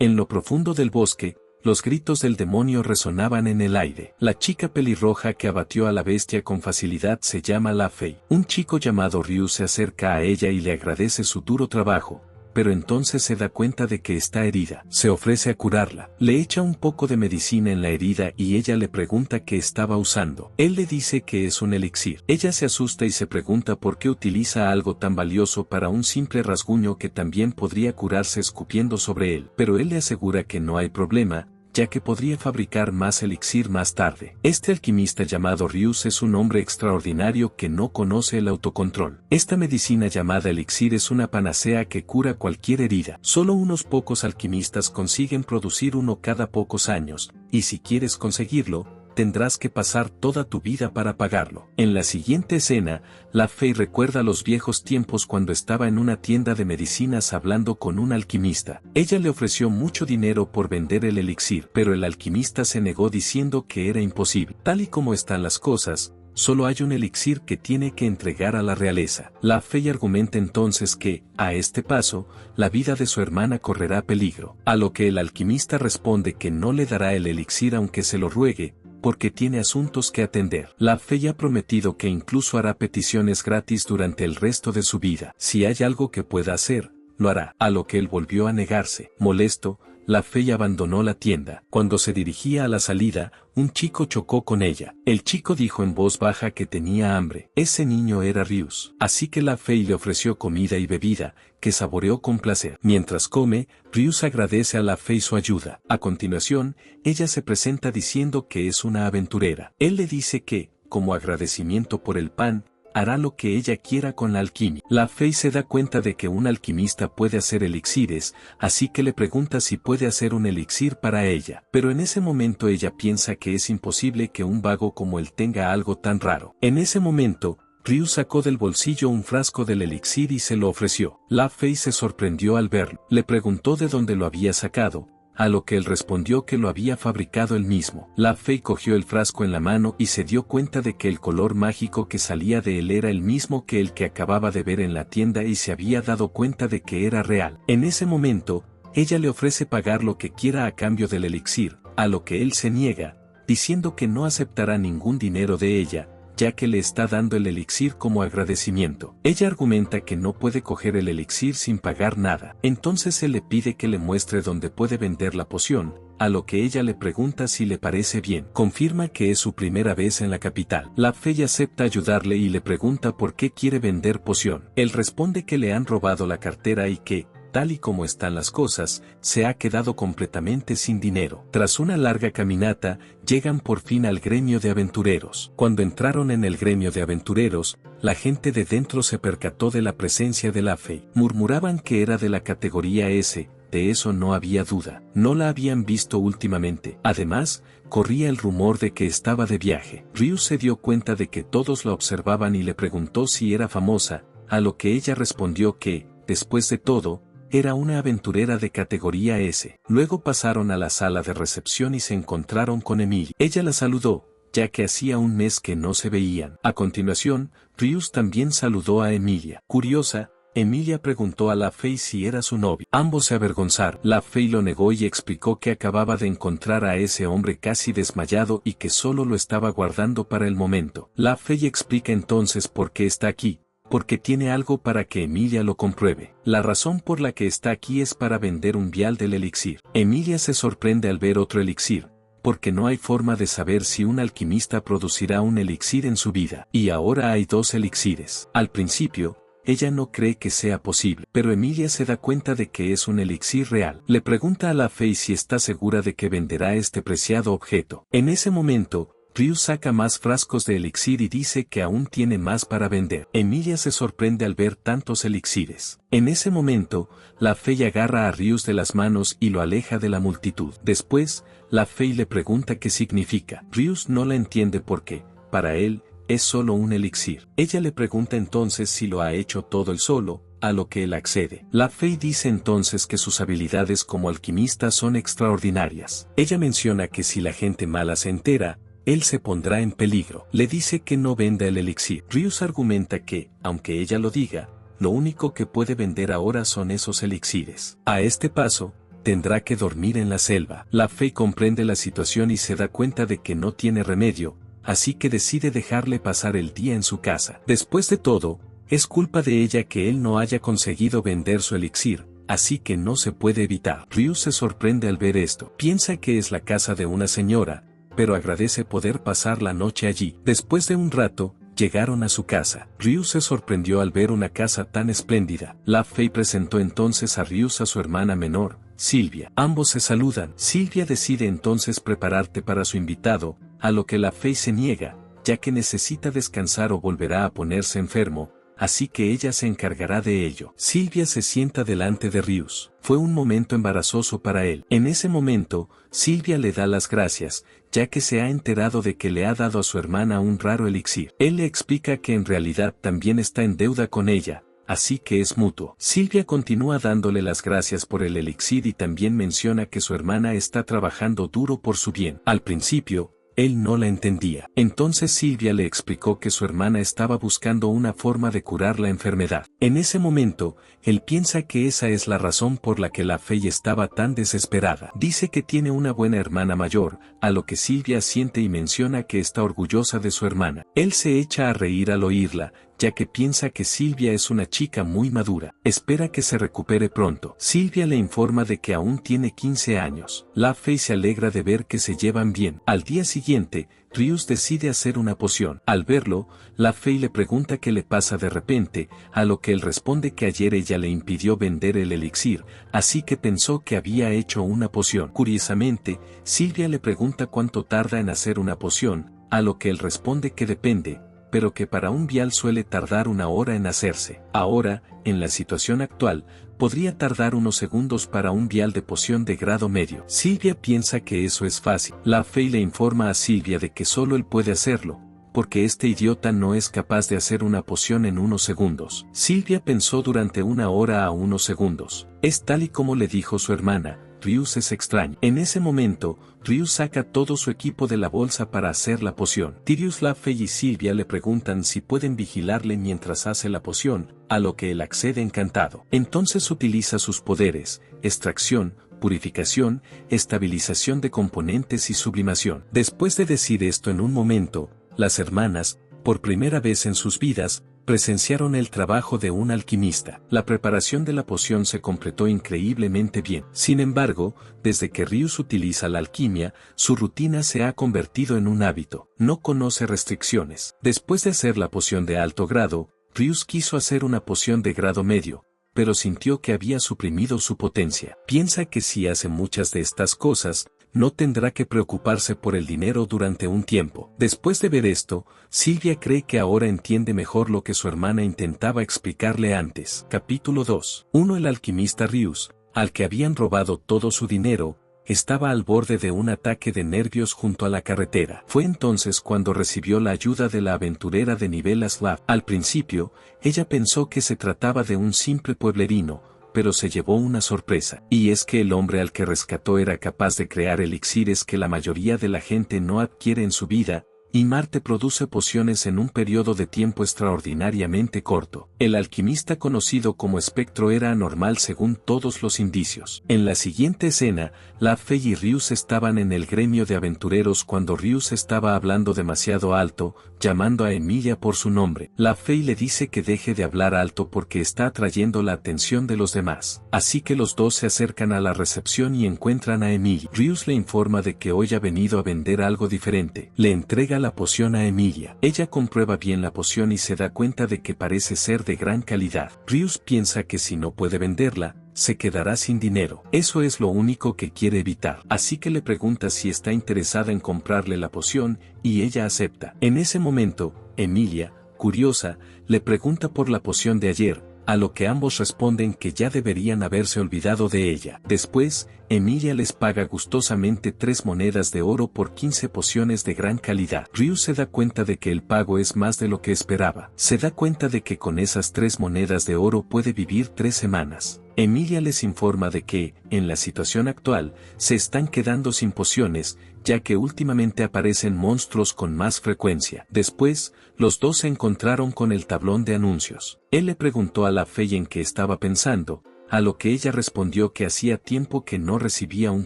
En lo profundo del bosque, los gritos del demonio resonaban en el aire. La chica pelirroja que abatió a la bestia con facilidad se llama La Fey. Un chico llamado Ryu se acerca a ella y le agradece su duro trabajo, pero entonces se da cuenta de que está herida. Se ofrece a curarla. Le echa un poco de medicina en la herida y ella le pregunta qué estaba usando. Él le dice que es un elixir. Ella se asusta y se pregunta por qué utiliza algo tan valioso para un simple rasguño que también podría curarse escupiendo sobre él. Pero él le asegura que no hay problema, ya que podría fabricar más elixir más tarde. Este alquimista llamado Ryus es un hombre extraordinario que no conoce el autocontrol. Esta medicina llamada elixir es una panacea que cura cualquier herida. Solo unos pocos alquimistas consiguen producir uno cada pocos años, y si quieres conseguirlo, tendrás que pasar toda tu vida para pagarlo. En la siguiente escena, La Fey recuerda los viejos tiempos cuando estaba en una tienda de medicinas hablando con un alquimista. Ella le ofreció mucho dinero por vender el elixir, pero el alquimista se negó diciendo que era imposible. Tal y como están las cosas, solo hay un elixir que tiene que entregar a la realeza. La Fey argumenta entonces que, a este paso, la vida de su hermana correrá peligro. A lo que el alquimista responde que no le dará el elixir aunque se lo ruegue, porque tiene asuntos que atender. La Fey ha prometido que incluso hará peticiones gratis durante el resto de su vida. Si hay algo que pueda hacer, lo hará. A lo que él volvió a negarse. Molesto, La Fey abandonó la tienda. Cuando se dirigía a la salida, un chico chocó con ella. El chico dijo en voz baja que tenía hambre. Ese niño era Ryus. Así que La Fey le ofreció comida y bebida, que saboreó con placer. Mientras come, Ryus agradece a La Fey su ayuda. A continuación, ella se presenta diciendo que es una aventurera. Él le dice que, como agradecimiento por el pan, hará lo que ella quiera con la alquimia. La Fey se da cuenta de que un alquimista puede hacer elixires, así que le pregunta si puede hacer un elixir para ella. Pero en ese momento ella piensa que es imposible que un vago como él tenga algo tan raro. En ese momento, Ryu sacó del bolsillo un frasco del elixir y se lo ofreció. La Fey se sorprendió al verlo. Le preguntó de dónde lo había sacado, a lo que él respondió que lo había fabricado él mismo. La Fey cogió el frasco en la mano y se dio cuenta de que el color mágico que salía de él era el mismo que el que acababa de ver en la tienda y se había dado cuenta de que era real. En ese momento, ella le ofrece pagar lo que quiera a cambio del elixir, a lo que él se niega, diciendo que no aceptará ningún dinero de ella, ya que le está dando el elixir como agradecimiento. Ella argumenta que no puede coger el elixir sin pagar nada. Entonces él le pide que le muestre dónde puede vender la poción, a lo que ella le pregunta si le parece bien. Confirma que es su primera vez en la capital. La Fey acepta ayudarle y le pregunta por qué quiere vender poción. Él responde que le han robado la cartera y que, tal y como están las cosas, se ha quedado completamente sin dinero. Tras una larga caminata, llegan por fin al gremio de aventureros. Cuando entraron en el gremio de aventureros, la gente de dentro se percató de la presencia de La Fey. Murmuraban que era de la categoría S, de eso no había duda. No la habían visto últimamente. Además, corría el rumor de que estaba de viaje. Ryu se dio cuenta de que todos la observaban y le preguntó si era famosa, a lo que ella respondió que, después de todo, era una aventurera de categoría S. Luego pasaron a la sala de recepción y se encontraron con Emilia. Ella la saludó, ya que hacía un mes que no se veían. A continuación, Ryus también saludó a Emilia. Curiosa, Emilia preguntó a La Fey si era su novio. Ambos se avergonzaron. La Fey lo negó y explicó que acababa de encontrar a ese hombre casi desmayado y que solo lo estaba guardando para el momento. La Fey explica entonces por qué está aquí, porque tiene algo para que Emilia lo compruebe. La razón por la que está aquí es para vender un vial del elixir. Emilia se sorprende al ver otro elixir, porque no hay forma de saber si un alquimista producirá un elixir en su vida. Y ahora hay 2 elixires. Al principio, ella no cree que sea posible, pero Emilia se da cuenta de que es un elixir real. Le pregunta a La Fey si está segura de que venderá este preciado objeto. En ese momento, Ryu saca más frascos de elixir y dice que aún tiene más para vender. Emilia se sorprende al ver tantos elixires. En ese momento, La Fey agarra a Ryu de las manos y lo aleja de la multitud. Después, La Fey le pregunta qué significa. Ryu no la entiende porque, para él, es solo un elixir. Ella le pregunta entonces si lo ha hecho todo él solo, a lo que él accede. La Fey dice entonces que sus habilidades como alquimista son extraordinarias. Ella menciona que si la gente mala se entera, él se pondrá en peligro. Le dice que no venda el elixir. Ryus argumenta que, aunque ella lo diga, lo único que puede vender ahora son esos elixires. A este paso, tendrá que dormir en la selva. La Fey comprende la situación y se da cuenta de que no tiene remedio, así que decide dejarle pasar el día en su casa. Después de todo, es culpa de ella que él no haya conseguido vender su elixir, así que no se puede evitar. Ryu se sorprende al ver esto. Piensa que es la casa de una señora, pero agradece poder pasar la noche allí. Después de un rato, llegaron a su casa. Ryu se sorprendió al ver una casa tan espléndida. La Fey presentó entonces a Ryu a su hermana menor, Silvia. Ambos se saludan. Silvia decide entonces prepararte para su invitado, a lo que la Fey se niega, ya que necesita descansar o volverá a ponerse enfermo, así que ella se encargará de ello. Silvia se sienta delante de Ryu. Fue un momento embarazoso para él. En ese momento, Silvia le da las gracias, ya que se ha enterado de que le ha dado a su hermana un raro elixir. Él le explica que en realidad también está en deuda con ella, así que es mutuo. Silvia continúa dándole las gracias por el elixir y también menciona que su hermana está trabajando duro por su bien. Al principio, él no la entendía. Entonces Silvia le explicó que su hermana estaba buscando una forma de curar la enfermedad. En ese momento, él piensa que esa es la razón por la que la Fey estaba tan desesperada. Dice que tiene una buena hermana mayor, a lo que Silvia asiente y menciona que está orgullosa de su hermana. Él se echa a reír al oírla, ya que piensa que Silvia es una chica muy madura. Espera que se recupere pronto. Silvia le informa de que aún tiene 15 años. La Fey se alegra de ver que se llevan bien. Al día siguiente, Ryu decide hacer una poción. Al verlo, la Fey le pregunta qué le pasa de repente, a lo que él responde que ayer ella le impidió vender el elixir, así que pensó que había hecho una poción. Curiosamente, Silvia le pregunta cuánto tarda en hacer una poción, a lo que él responde que depende, pero que para un vial suele tardar 1 hora en hacerse. Ahora, en la situación actual, podría tardar unos segundos para un vial de poción de grado medio. Silvia piensa que eso es fácil. La Fey le informa a Silvia de que solo él puede hacerlo, porque este idiota no es capaz de hacer una poción en unos segundos. Silvia pensó durante 1 hora a unos segundos. Es tal y como le dijo su hermana. Ryu es extraño. En ese momento, Ryu saca todo su equipo de la bolsa para hacer la poción. Tyrius, la Fey y Silvia le preguntan si pueden vigilarle mientras hace la poción, a lo que él accede encantado. Entonces utiliza sus poderes, extracción, purificación, estabilización de componentes y sublimación. Después de decir esto en un momento, las hermanas, por primera vez en sus vidas, presenciaron el trabajo de un alquimista. La preparación de la poción se completó increíblemente bien. Sin embargo, desde que Ryu utiliza la alquimia, su rutina se ha convertido en un hábito. No conoce restricciones. Después de hacer la poción de alto grado, Ryu quiso hacer una poción de grado medio, pero sintió que había suprimido su potencia. Piensa que si hace muchas de estas cosas, no tendrá que preocuparse por el dinero durante un tiempo. Después de ver esto, Silvia cree que ahora entiende mejor lo que su hermana intentaba explicarle antes. Capítulo 2. El alquimista Ryu, al que habían robado todo su dinero, estaba al borde de un ataque de nervios junto a la carretera. Fue entonces cuando recibió la ayuda de la aventurera de nivel Aslav. Al principio, ella pensó que se trataba de un simple pueblerino, pero se llevó una sorpresa. Y es que el hombre al que rescató era capaz de crear elixires que la mayoría de la gente no adquiere en su vida, y Marte produce pociones en un periodo de tiempo extraordinariamente corto. El alquimista conocido como Espectro era anormal según todos los indicios. En la siguiente escena, la Fey y Ryu estaban en el gremio de aventureros cuando Ryu estaba hablando demasiado alto, llamando a Emilia por su nombre. La Fey le dice que deje de hablar alto porque está atrayendo la atención de los demás. Así que los dos se acercan a la recepción y encuentran a Emilia. Ryu le informa de que hoy ha venido a vender algo diferente. Le entrega la poción a Emilia. Ella comprueba bien la poción y se da cuenta de que parece ser de gran calidad. Ryu piensa que si no puede venderla, se quedará sin dinero. Eso es lo único que quiere evitar. Así que le pregunta si está interesada en comprarle la poción, y ella acepta. En ese momento, Emilia, curiosa, le pregunta por la poción de ayer, a lo que ambos responden que ya deberían haberse olvidado de ella. Después, Emilia les paga gustosamente 3 monedas de oro por 15 pociones de gran calidad. Ryu se da cuenta de que el pago es más de lo que esperaba. Se da cuenta de que con esas 3 monedas de oro puede vivir 3 semanas. Emilia les informa de que, en la situación actual, se están quedando sin pociones, ya que últimamente aparecen monstruos con más frecuencia. Después, los dos se encontraron con el tablón de anuncios. Él le preguntó a la Fey en qué estaba pensando, a lo que ella respondió que hacía tiempo que no recibía un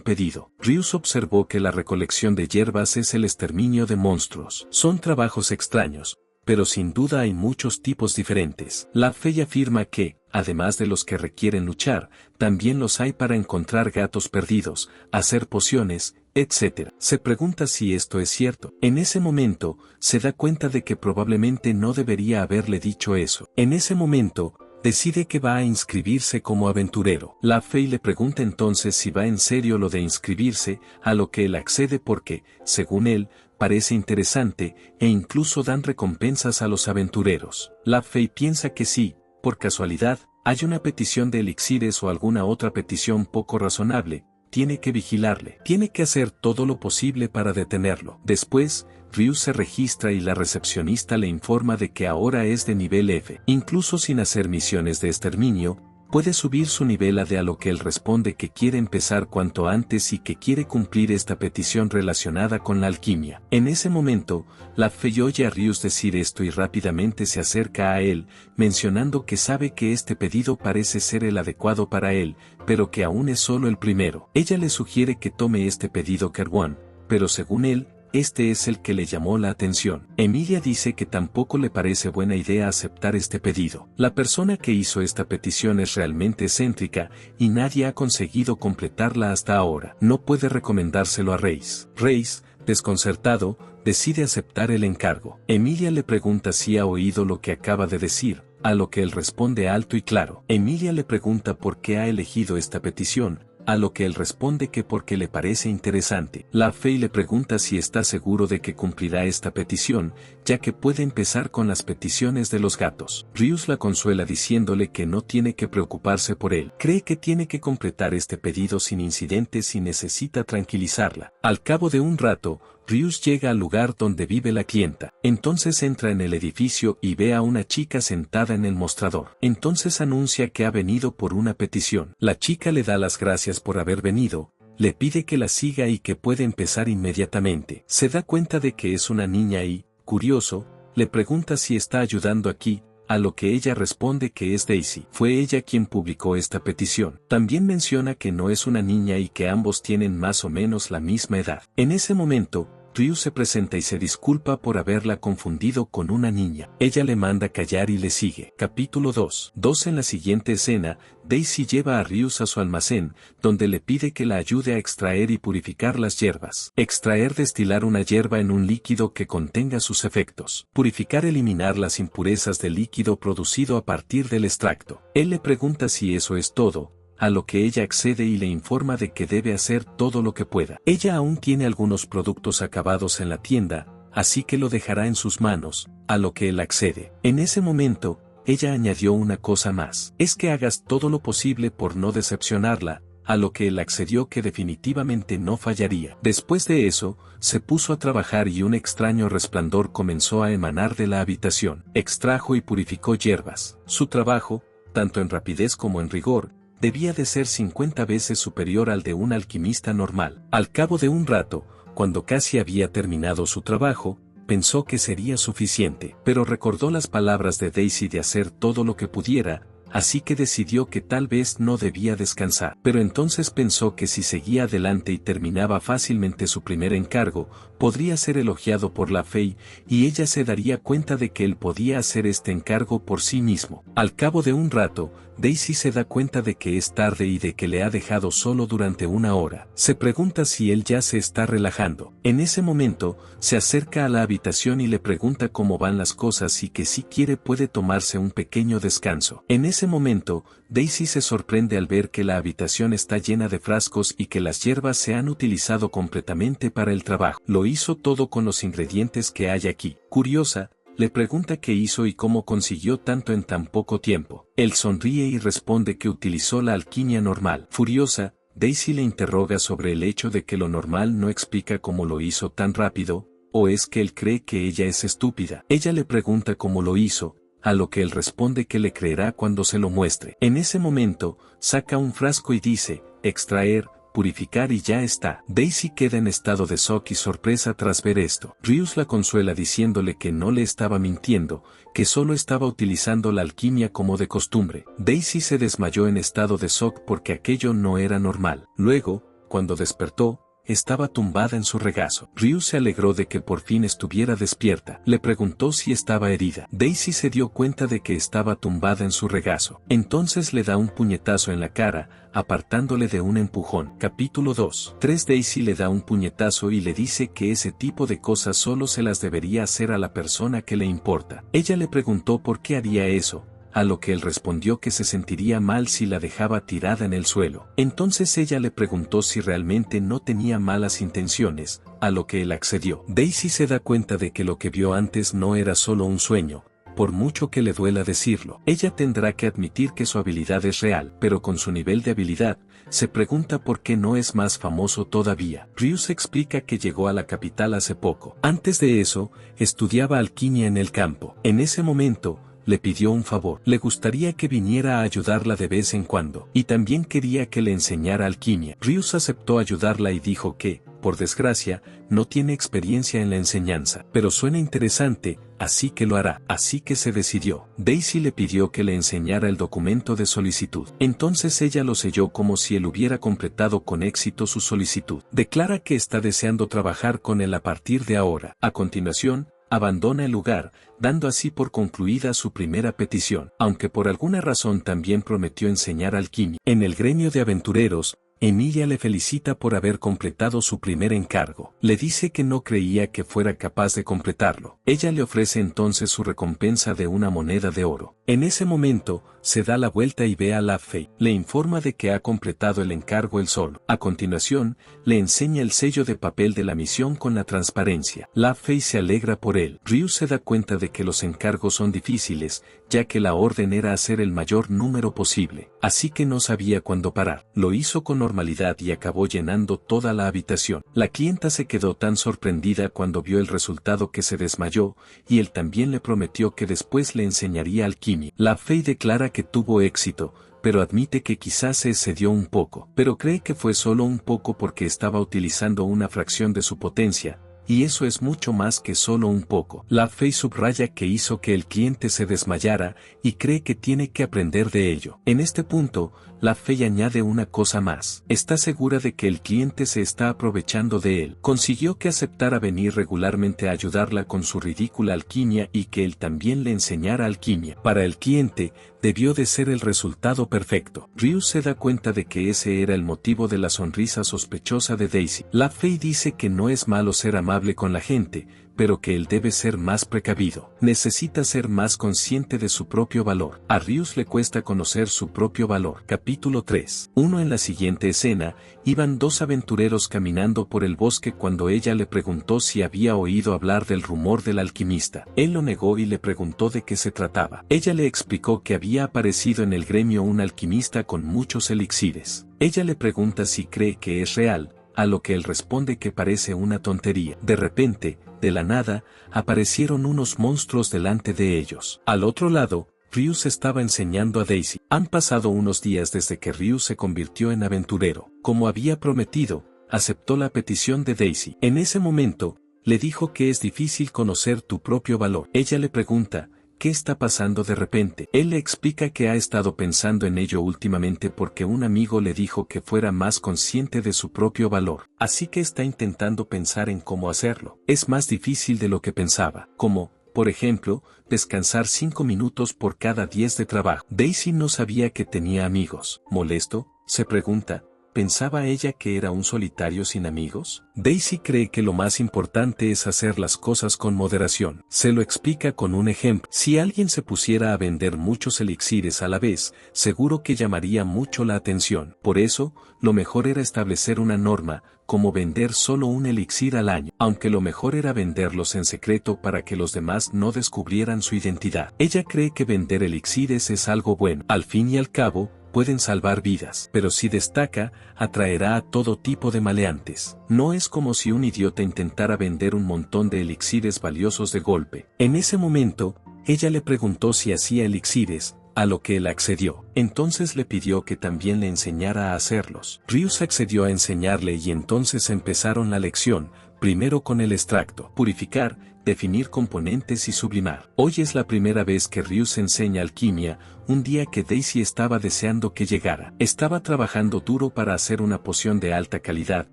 pedido. Ryus observó que la recolección de hierbas es el exterminio de monstruos. Son trabajos extraños, pero sin duda hay muchos tipos diferentes. La Fey afirma que, además de los que requieren luchar, también los hay para encontrar gatos perdidos, hacer pociones, etc. Se pregunta si esto es cierto. En ese momento, se da cuenta de que probablemente no debería haberle dicho eso. En ese momento, decide que va a inscribirse como aventurero. La Fey le pregunta entonces si va en serio lo de inscribirse, a lo que él accede porque, según él, parece interesante, e incluso dan recompensas a los aventureros. La Fey piensa que sí, por casualidad, hay una petición de elixires o alguna otra petición poco razonable, tiene que vigilarle. Tiene que hacer todo lo posible para detenerlo. Después, Ryu se registra y la recepcionista le informa de que ahora es de nivel F. Incluso sin hacer misiones de exterminio, puede subir su nivel a D, a lo que él responde que quiere empezar cuanto antes y que quiere cumplir esta petición relacionada con la alquimia. En ese momento, la Fey oye a Ryu decir esto y rápidamente se acerca a él, mencionando que sabe que este pedido parece ser el adecuado para él, pero que aún es solo el primero. Ella le sugiere que tome este pedido Kerwan, pero según él, este es el que le llamó la atención. Emilia dice que tampoco le parece buena idea aceptar este pedido. La persona que hizo esta petición es realmente excéntrica y nadie ha conseguido completarla hasta ahora. No puede recomendárselo a Reis. Reis, desconcertado, decide aceptar el encargo. Emilia le pregunta si ha oído lo que acaba de decir, a lo que él responde alto y claro. Emilia le pregunta por qué ha elegido esta petición, a lo que él responde que porque le parece interesante. La Fey le pregunta si está seguro de que cumplirá esta petición, ya que puede empezar con las peticiones de los gatos. Ryus la consuela diciéndole que no tiene que preocuparse por él. Cree que tiene que completar este pedido sin incidentes y necesita tranquilizarla. Al cabo de un rato, Ryus llega al lugar donde vive la clienta. Entonces entra en el edificio y ve a una chica sentada en el mostrador. Entonces anuncia que ha venido por una petición. La chica le da las gracias por haber venido, le pide que la siga y que puede empezar inmediatamente. Se da cuenta de que es una niña y, curioso, le pregunta si está ayudando aquí, a lo que ella responde que es Daisy. Fue ella quien publicó esta petición. También menciona que no es una niña y que ambos tienen más o menos la misma edad. En ese momento, Ryu se presenta y se disculpa por haberla confundido con una niña. Ella le manda callar y le sigue. Capítulo 2. En la siguiente escena, Daisy lleva a Ryu a su almacén, donde le pide que la ayude a extraer y purificar las hierbas. Extraer, destilar una hierba en un líquido que contenga sus efectos. Purificar, eliminar las impurezas del líquido producido a partir del extracto. Él le pregunta si eso es todo, a lo que ella accede y le informa de que debe hacer todo lo que pueda. Ella aún tiene algunos productos acabados en la tienda, así que lo dejará en sus manos, a lo que él accede. En ese momento, ella añadió una cosa más. Es que hagas todo lo posible por no decepcionarla, a lo que él accedió que definitivamente no fallaría. Después de eso, se puso a trabajar y un extraño resplandor comenzó a emanar de la habitación. Extrajo y purificó hierbas. Su trabajo, tanto en rapidez como en rigor, debía de ser 50 veces superior al de un alquimista normal. Al cabo de un rato, cuando casi había terminado su trabajo, pensó que sería suficiente, pero recordó las palabras de Daisy de hacer todo lo que pudiera, así que decidió que tal vez no debía descansar. Pero entonces pensó que si seguía adelante y terminaba fácilmente su primer encargo, podría ser elogiado por la Fey, y ella se daría cuenta de que él podía hacer este encargo por sí mismo. Al cabo de un rato, Daisy se da cuenta de que es tarde y de que le ha dejado solo durante una hora. Se pregunta si él ya se está relajando. En ese momento, se acerca a la habitación y le pregunta cómo van las cosas y que si quiere puede tomarse un pequeño descanso. En ese momento, Daisy se sorprende al ver que la habitación está llena de frascos y que las hierbas se han utilizado completamente para el trabajo. Lo hizo todo con los ingredientes que hay aquí. Curiosa, le pregunta qué hizo y cómo consiguió tanto en tan poco tiempo. Él sonríe y responde que utilizó la alquimia normal. Furiosa, Daisy le interroga sobre el hecho de que lo normal no explica cómo lo hizo tan rápido, o es que él cree que ella es estúpida. Ella le pregunta cómo lo hizo, a lo que él responde que le creerá cuando se lo muestre. En ese momento, saca un frasco y dice, extraer, purificar y ya está. Daisy queda en estado de shock y sorpresa tras ver esto. Ryus la consuela diciéndole que no le estaba mintiendo, que solo estaba utilizando la alquimia como de costumbre. Daisy se desmayó en estado de shock porque aquello no era normal. Luego, cuando despertó, estaba tumbada en su regazo. Ryus se alegró de que por fin estuviera despierta. Le preguntó si estaba herida. Daisy se dio cuenta de que estaba tumbada en su regazo. Entonces le da un puñetazo en la cara, apartándole de un empujón. Capítulo 2. Daisy le da un puñetazo y le dice que ese tipo de cosas solo se las debería hacer a la persona que le importa. Ella le preguntó por qué haría eso, a lo que él respondió que se sentiría mal si la dejaba tirada en el suelo. Entonces ella le preguntó si realmente no tenía malas intenciones, a lo que él accedió. Daisy se da cuenta de que lo que vio antes no era solo un sueño, por mucho que le duela decirlo. Ella tendrá que admitir que su habilidad es real, pero con su nivel de habilidad, se pregunta por qué no es más famoso todavía. Ryus explica que llegó a la capital hace poco. Antes de eso, estudiaba alquimia en el campo. En ese momento, le pidió un favor. Le gustaría que viniera a ayudarla de vez en cuando, y también quería que le enseñara alquimia. Ryus aceptó ayudarla y dijo que, por desgracia, no tiene experiencia en la enseñanza, pero suena interesante, así que lo hará. Así que se decidió. Daisy le pidió que le enseñara el documento de solicitud. Entonces ella lo selló como si él hubiera completado con éxito su solicitud. Declara que está deseando trabajar con él a partir de ahora. A continuación, abandona el lugar, dando así por concluida su primera petición, aunque por alguna razón también prometió enseñar alquimia. En el gremio de aventureros, Emilia le felicita por haber completado su primer encargo. Le dice que no creía que fuera capaz de completarlo. Ella le ofrece entonces su recompensa de una moneda de oro. En ese momento, se da la vuelta y ve a La Fey. Le informa de que ha completado el encargo él solo. A continuación, le enseña el sello de papel de la misión con la transparencia. La Fey se alegra por él. Ryu se da cuenta de que los encargos son difíciles, ya que la orden era hacer el mayor número posible. Así que no sabía cuándo parar. Lo hizo con normalidad y acabó llenando toda la habitación. La clienta se quedó tan sorprendida cuando vio el resultado que se desmayó, y él también le prometió que después le enseñaría alquimia. La Fey declara que tuvo éxito, pero admite que quizás se excedió un poco, pero cree que fue solo un poco porque estaba utilizando una fracción de su potencia, y eso es mucho más que solo un poco. La Fey subraya que hizo que el cliente se desmayara y cree que tiene que aprender de ello. En este punto, la Fey añade una cosa más. Está segura de que el cliente se está aprovechando de él. Consiguió que aceptara venir regularmente a ayudarla con su ridícula alquimia y que él también le enseñara alquimia. Para el cliente, debió de ser el resultado perfecto. Ryu se da cuenta de que ese era el motivo de la sonrisa sospechosa de Daisy. La Fey dice que no es malo ser amable con la gente, pero que él debe ser más precavido. Necesita ser más consciente de su propio valor. A Ryus le cuesta conocer su propio valor. Capítulo 3. En la siguiente escena, iban dos aventureros caminando por el bosque cuando ella le preguntó si había oído hablar del rumor del alquimista. Él lo negó y le preguntó de qué se trataba. Ella le explicó que había aparecido en el gremio un alquimista con muchos elixires. Ella le pregunta si cree que es real, a lo que él responde que parece una tontería. De repente, de la nada, aparecieron unos monstruos delante de ellos. Al otro lado, Ryus estaba enseñando a Daisy. Han pasado unos días desde que Ryus se convirtió en aventurero. Como había prometido, aceptó la petición de Daisy. En ese momento, le dijo que es difícil conocer tu propio valor. Ella le pregunta, ¿qué está pasando de repente? Él le explica que ha estado pensando en ello últimamente porque un amigo le dijo que fuera más consciente de su propio valor. Así que está intentando pensar en cómo hacerlo. Es más difícil de lo que pensaba, como, por ejemplo, descansar 5 minutos por cada 10 de trabajo. Daisy no sabía que tenía amigos. ¿Molesto?, se pregunta. ¿Pensaba ella que era un solitario sin amigos? Daisy cree que lo más importante es hacer las cosas con moderación. Se lo explica con un ejemplo. Si alguien se pusiera a vender muchos elixires a la vez, seguro que llamaría mucho la atención. Por eso, lo mejor era establecer una norma, como vender solo un elixir al año, aunque lo mejor era venderlos en secreto para que los demás no descubrieran su identidad. Ella cree que vender elixires es algo bueno. Al fin y al cabo, pueden salvar vidas, pero si destaca, atraerá a todo tipo de maleantes. No es como si un idiota intentara vender un montón de elixires valiosos de golpe. En ese momento, ella le preguntó si hacía elixires, a lo que él accedió. Entonces le pidió que también le enseñara a hacerlos. Ryus accedió a enseñarle y entonces empezaron la lección, primero con el extracto, purificar, definir componentes y sublimar. Hoy es la primera vez que Ryus enseña alquimia, un día que Daisy estaba deseando que llegara. Estaba trabajando duro para hacer una poción de alta calidad,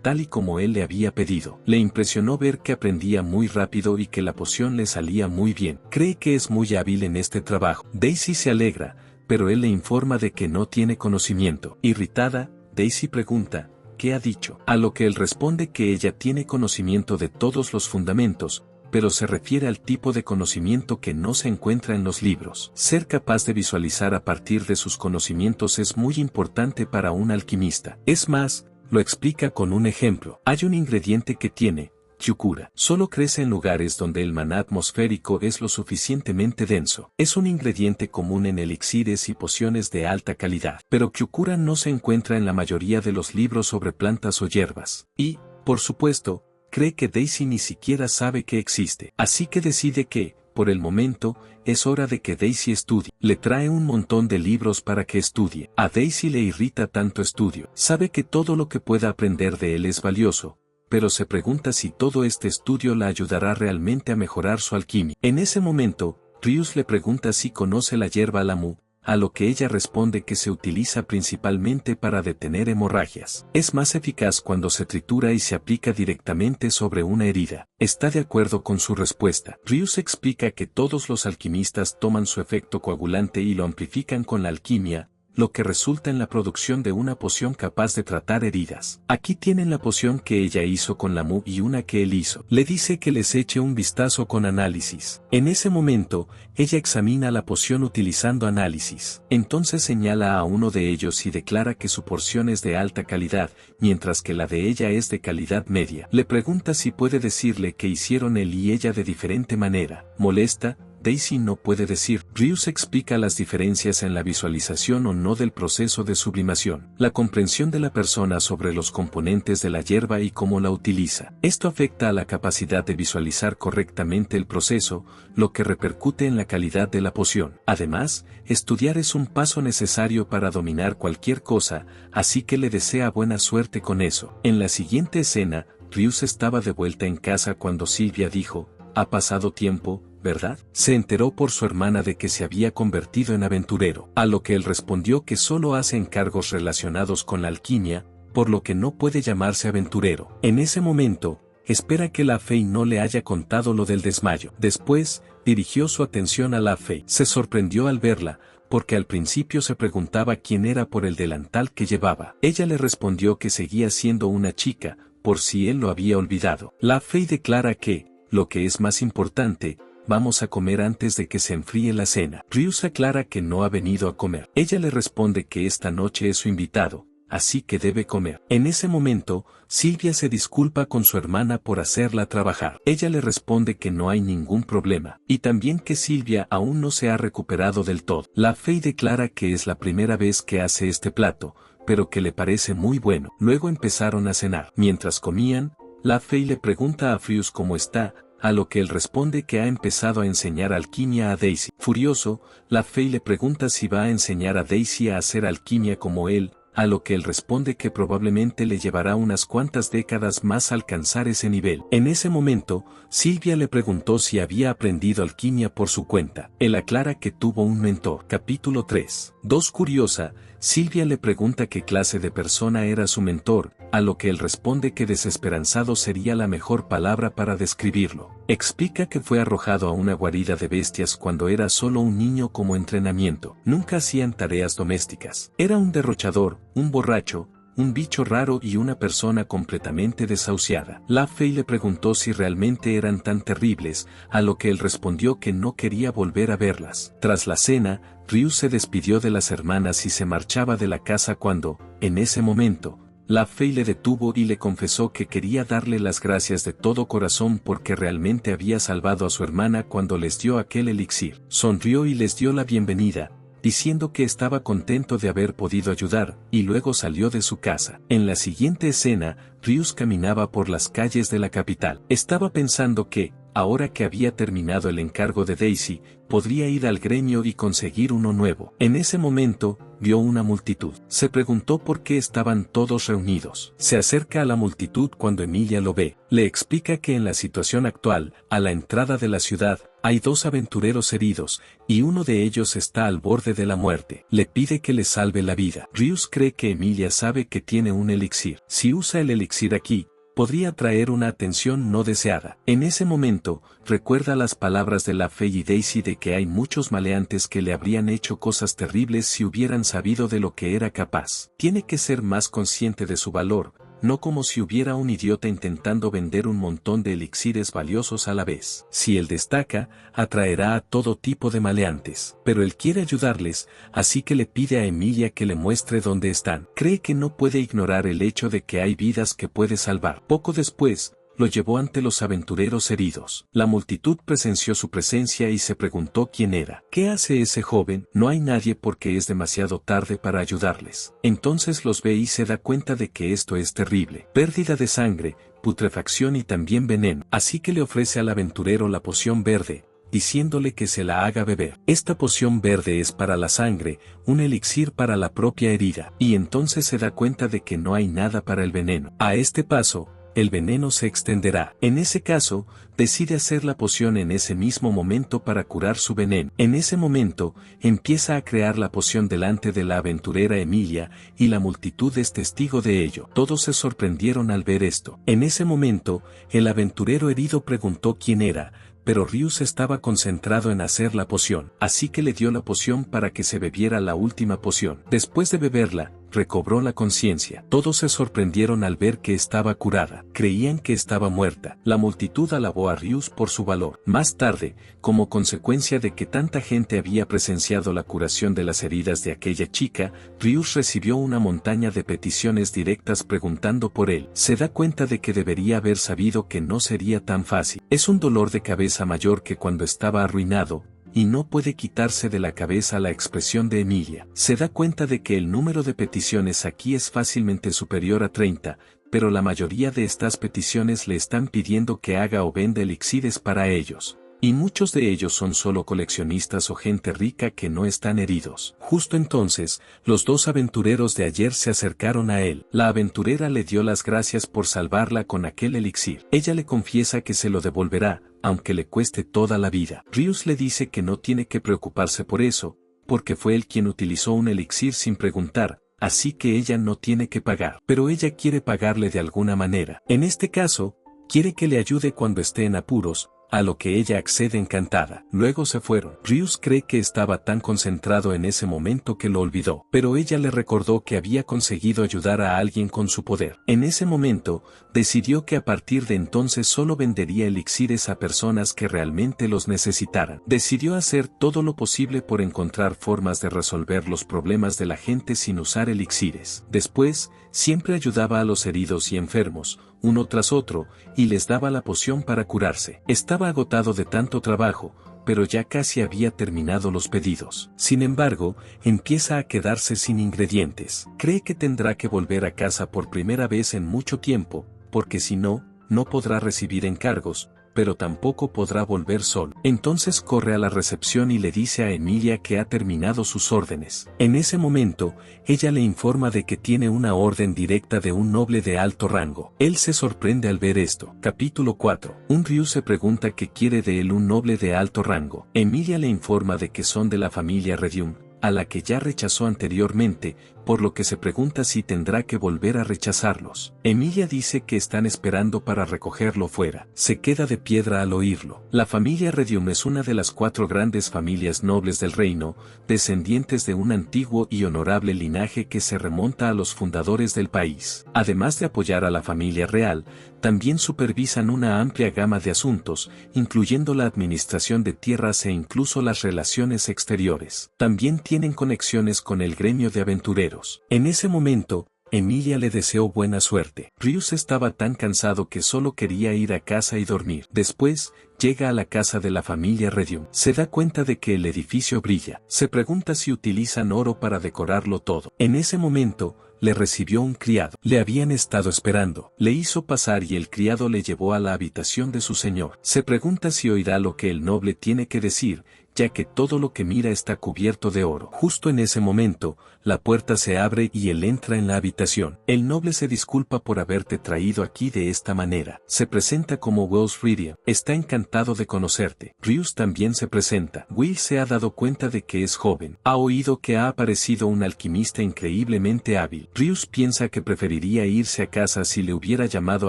tal y como él le había pedido. Le impresionó ver que aprendía muy rápido y que la poción le salía muy bien. Cree que es muy hábil en este trabajo. Daisy se alegra, pero él le informa de que no tiene conocimiento. Irritada, Daisy pregunta, ¿qué ha dicho? A lo que él responde que ella tiene conocimiento de todos los fundamentos, pero se refiere al tipo de conocimiento que no se encuentra en los libros. Ser capaz de visualizar a partir de sus conocimientos es muy importante para un alquimista. Es más, lo explica con un ejemplo. Hay un ingrediente que tiene, Kyukura. Solo crece en lugares donde el maná atmosférico es lo suficientemente denso. Es un ingrediente común en elixires y pociones de alta calidad. Pero Kyukura no se encuentra en la mayoría de los libros sobre plantas o hierbas. Y, por supuesto, cree que Daisy ni siquiera sabe que existe. Así que decide que, por el momento, es hora de que Daisy estudie. Le trae un montón de libros para que estudie. A Daisy le irrita tanto estudio. Sabe que todo lo que pueda aprender de él es valioso, pero se pregunta si todo este estudio la ayudará realmente a mejorar su alquimia. En ese momento, Ryus le pregunta si conoce la hierba Alamu, a lo que ella responde que se utiliza principalmente para detener hemorragias. Es más eficaz cuando se tritura y se aplica directamente sobre una herida. Está de acuerdo con su respuesta. Ryus explica que todos los alquimistas toman su efecto coagulante y lo amplifican con la alquimia, lo que resulta en la producción de una poción capaz de tratar heridas. Aquí tienen la poción que ella hizo con la Mu y una que él hizo. Le dice que les eche un vistazo con análisis. En ese momento, ella examina la poción utilizando análisis. Entonces señala a uno de ellos y declara que su porción es de alta calidad, mientras que la de ella es de calidad media. Le pregunta si puede decirle que hicieron él y ella de diferente manera. Molesta, Daisy no puede decir. Ryus explica las diferencias en la visualización o no del proceso de sublimación, la comprensión de la persona sobre los componentes de la hierba y cómo la utiliza. Esto afecta a la capacidad de visualizar correctamente el proceso, lo que repercute en la calidad de la poción. Además, estudiar es un paso necesario para dominar cualquier cosa, así que le desea buena suerte con eso. En la siguiente escena, Ryus estaba de vuelta en casa cuando Sylvia dijo, «Ha pasado tiempo, ¿verdad?». Se enteró por su hermana de que se había convertido en aventurero, a lo que él respondió que solo hace encargos relacionados con la alquimia, por lo que no puede llamarse aventurero. En ese momento, espera que la Fey no le haya contado lo del desmayo. Después, dirigió su atención a la Fey. Se sorprendió al verla, porque al principio se preguntaba quién era por el delantal que llevaba. Ella le respondió que seguía siendo una chica, por si él lo había olvidado. La Fey declara que, lo que es más importante, vamos a comer antes de que se enfríe la cena. Ryus aclara que no ha venido a comer. Ella le responde que esta noche es su invitado, así que debe comer. En ese momento, Sylvia se disculpa con su hermana por hacerla trabajar. Ella le responde que no hay ningún problema, y también que Sylvia aún no se ha recuperado del todo. La Fey declara que es la primera vez que hace este plato, pero que le parece muy bueno. Luego empezaron a cenar. Mientras comían, la Fey le pregunta a Ryus cómo está, a lo que él responde que ha empezado a enseñar alquimia a Daisy. Furioso, la Fey le pregunta si va a enseñar a Daisy a hacer alquimia como él, a lo que él responde que probablemente le llevará unas cuantas décadas más alcanzar ese nivel. En ese momento, Sylvia le preguntó si había aprendido alquimia por su cuenta. Él aclara que tuvo un mentor. Capítulo 3. Curiosa, Sylvia le pregunta qué clase de persona era su mentor, a lo que él responde que desesperanzado sería la mejor palabra para describirlo. Explica que fue arrojado a una guarida de bestias cuando era solo un niño como entrenamiento. Nunca hacían tareas domésticas. Era un derrochador, un borracho, un bicho raro y una persona completamente desahuciada. La Fey le preguntó si realmente eran tan terribles, a lo que él respondió que no quería volver a verlas. Tras la cena, Ryus se despidió de las hermanas y se marchaba de la casa cuando, en ese momento, la Fey le detuvo y le confesó que quería darle las gracias de todo corazón porque realmente había salvado a su hermana cuando les dio aquel elixir. Sonrió y les dio la bienvenida, diciendo que estaba contento de haber podido ayudar, y luego salió de su casa. En la siguiente escena, Ryus caminaba por las calles de la capital. Estaba pensando que, ahora que había terminado el encargo de Daisy, podría ir al gremio y conseguir uno nuevo. En ese momento, vio una multitud. Se preguntó por qué estaban todos reunidos. Se acerca a la multitud cuando Emilia lo ve. Le explica que en la situación actual, a la entrada de la ciudad, hay 2 aventureros heridos, y uno de ellos está al borde de la muerte. Le pide que le salve la vida. Rius cree que Emilia sabe que tiene un elixir. Si usa el elixir aquí, podría traer una atención no deseada. En ese momento, recuerda las palabras de la Fey y Daisy de que hay muchos maleantes que le habrían hecho cosas terribles si hubieran sabido de lo que era capaz. Tiene que ser más consciente de su valor, no como si hubiera un idiota intentando vender un montón de elixires valiosos a la vez. Si él destaca, atraerá a todo tipo de maleantes. Pero él quiere ayudarles, así que le pide a Emilia que le muestre dónde están. Cree que no puede ignorar el hecho de que hay vidas que puede salvar. Poco después, lo llevó ante los aventureros heridos. La multitud presenció su presencia y se preguntó quién era. ¿Qué hace ese joven? No hay nadie porque es demasiado tarde para ayudarles. Entonces los ve y se da cuenta de que esto es terrible. Pérdida de sangre, putrefacción y también veneno. Así que le ofrece al aventurero la poción verde, diciéndole que se la haga beber. Esta poción verde es para la sangre, un elixir para la propia herida. Y entonces se da cuenta de que no hay nada para el veneno. A este paso, el veneno se extenderá. En ese caso, decide hacer la poción en ese mismo momento para curar su veneno. En ese momento, empieza a crear la poción delante de la aventurera Emilia, y la multitud es testigo de ello. Todos se sorprendieron al ver esto. En ese momento, el aventurero herido preguntó quién era, pero Rius estaba concentrado en hacer la poción, así que le dio la poción para que se bebiera la última poción. Después de beberla, recobró la conciencia. Todos se sorprendieron al ver que estaba curada. Creían que estaba muerta. La multitud alabó a Rius por su valor. Más tarde, como consecuencia de que tanta gente había presenciado la curación de las heridas de aquella chica, Rius recibió una montaña de peticiones directas preguntando por él. Se da cuenta de que debería haber sabido que no sería tan fácil. Es un dolor de cabeza mayor que cuando estaba arruinado, y no puede quitarse de la cabeza la expresión de Emilia. Se da cuenta de que el número de peticiones aquí es fácilmente superior a 30, pero la mayoría de estas peticiones le están pidiendo que haga o venda elixires para ellos. Y muchos de ellos son solo coleccionistas o gente rica que no están heridos. Justo entonces, los 2 aventureros de ayer se acercaron a él. La aventurera le dio las gracias por salvarla con aquel elixir. Ella le confiesa que se lo devolverá, aunque le cueste toda la vida. Rius le dice que no tiene que preocuparse por eso, porque fue él quien utilizó un elixir sin preguntar, así que ella no tiene que pagar. Pero ella quiere pagarle de alguna manera. En este caso, quiere que le ayude cuando esté en apuros, a lo que ella accede encantada. Luego se fueron. Rius cree que estaba tan concentrado en ese momento que lo olvidó, pero ella le recordó que había conseguido ayudar a alguien con su poder. En ese momento, decidió que a partir de entonces solo vendería elixires a personas que realmente los necesitaran. Decidió hacer todo lo posible por encontrar formas de resolver los problemas de la gente sin usar elixires. Después, siempre ayudaba a los heridos y enfermos, uno tras otro, y les daba la poción para curarse. Estaba agotado de tanto trabajo, pero ya casi había terminado los pedidos. Sin embargo, empieza a quedarse sin ingredientes. Cree que tendrá que volver a casa por primera vez en mucho tiempo, porque si no, no podrá recibir encargos, pero tampoco podrá volver solo. Entonces corre a la recepción y le dice a Emilia que ha terminado sus órdenes. En ese momento, ella le informa de que tiene una orden directa de un noble de alto rango. Él se sorprende al ver esto. Capítulo 4. Un Ryu se pregunta qué quiere de él un noble de alto rango. Emilia le informa de que son de la familia Redium, a la que ya rechazó anteriormente, por lo que se pregunta si tendrá que volver a rechazarlos. Emilia dice que están esperando para recogerlo fuera. Se queda de piedra al oírlo. La familia Redium es una de las 4 grandes familias nobles del reino, descendientes de un antiguo y honorable linaje que se remonta a los fundadores del país. Además de apoyar a la familia real, también supervisan una amplia gama de asuntos, incluyendo la administración de tierras e incluso las relaciones exteriores. También tienen conexiones con el gremio de aventureros. En ese momento, Emilia le deseó buena suerte. Rius estaba tan cansado que solo quería ir a casa y dormir. Después, llega a la casa de la familia Redium. Se da cuenta de que el edificio brilla. Se pregunta si utilizan oro para decorarlo todo. En ese momento, le recibió un criado. Le habían estado esperando. Le hizo pasar y el criado le llevó a la habitación de su señor. Se pregunta si oirá lo que el noble tiene que decir, ya que todo lo que mira está cubierto de oro. Justo en ese momento, la puerta se abre y él entra en la habitación. El noble se disculpa por haberte traído aquí de esta manera. Se presenta como Wells Ridia. Está encantado de conocerte. Rius también se presenta. Will se ha dado cuenta de que es joven. Ha oído que ha aparecido un alquimista increíblemente hábil. Rius piensa que preferiría irse a casa si le hubiera llamado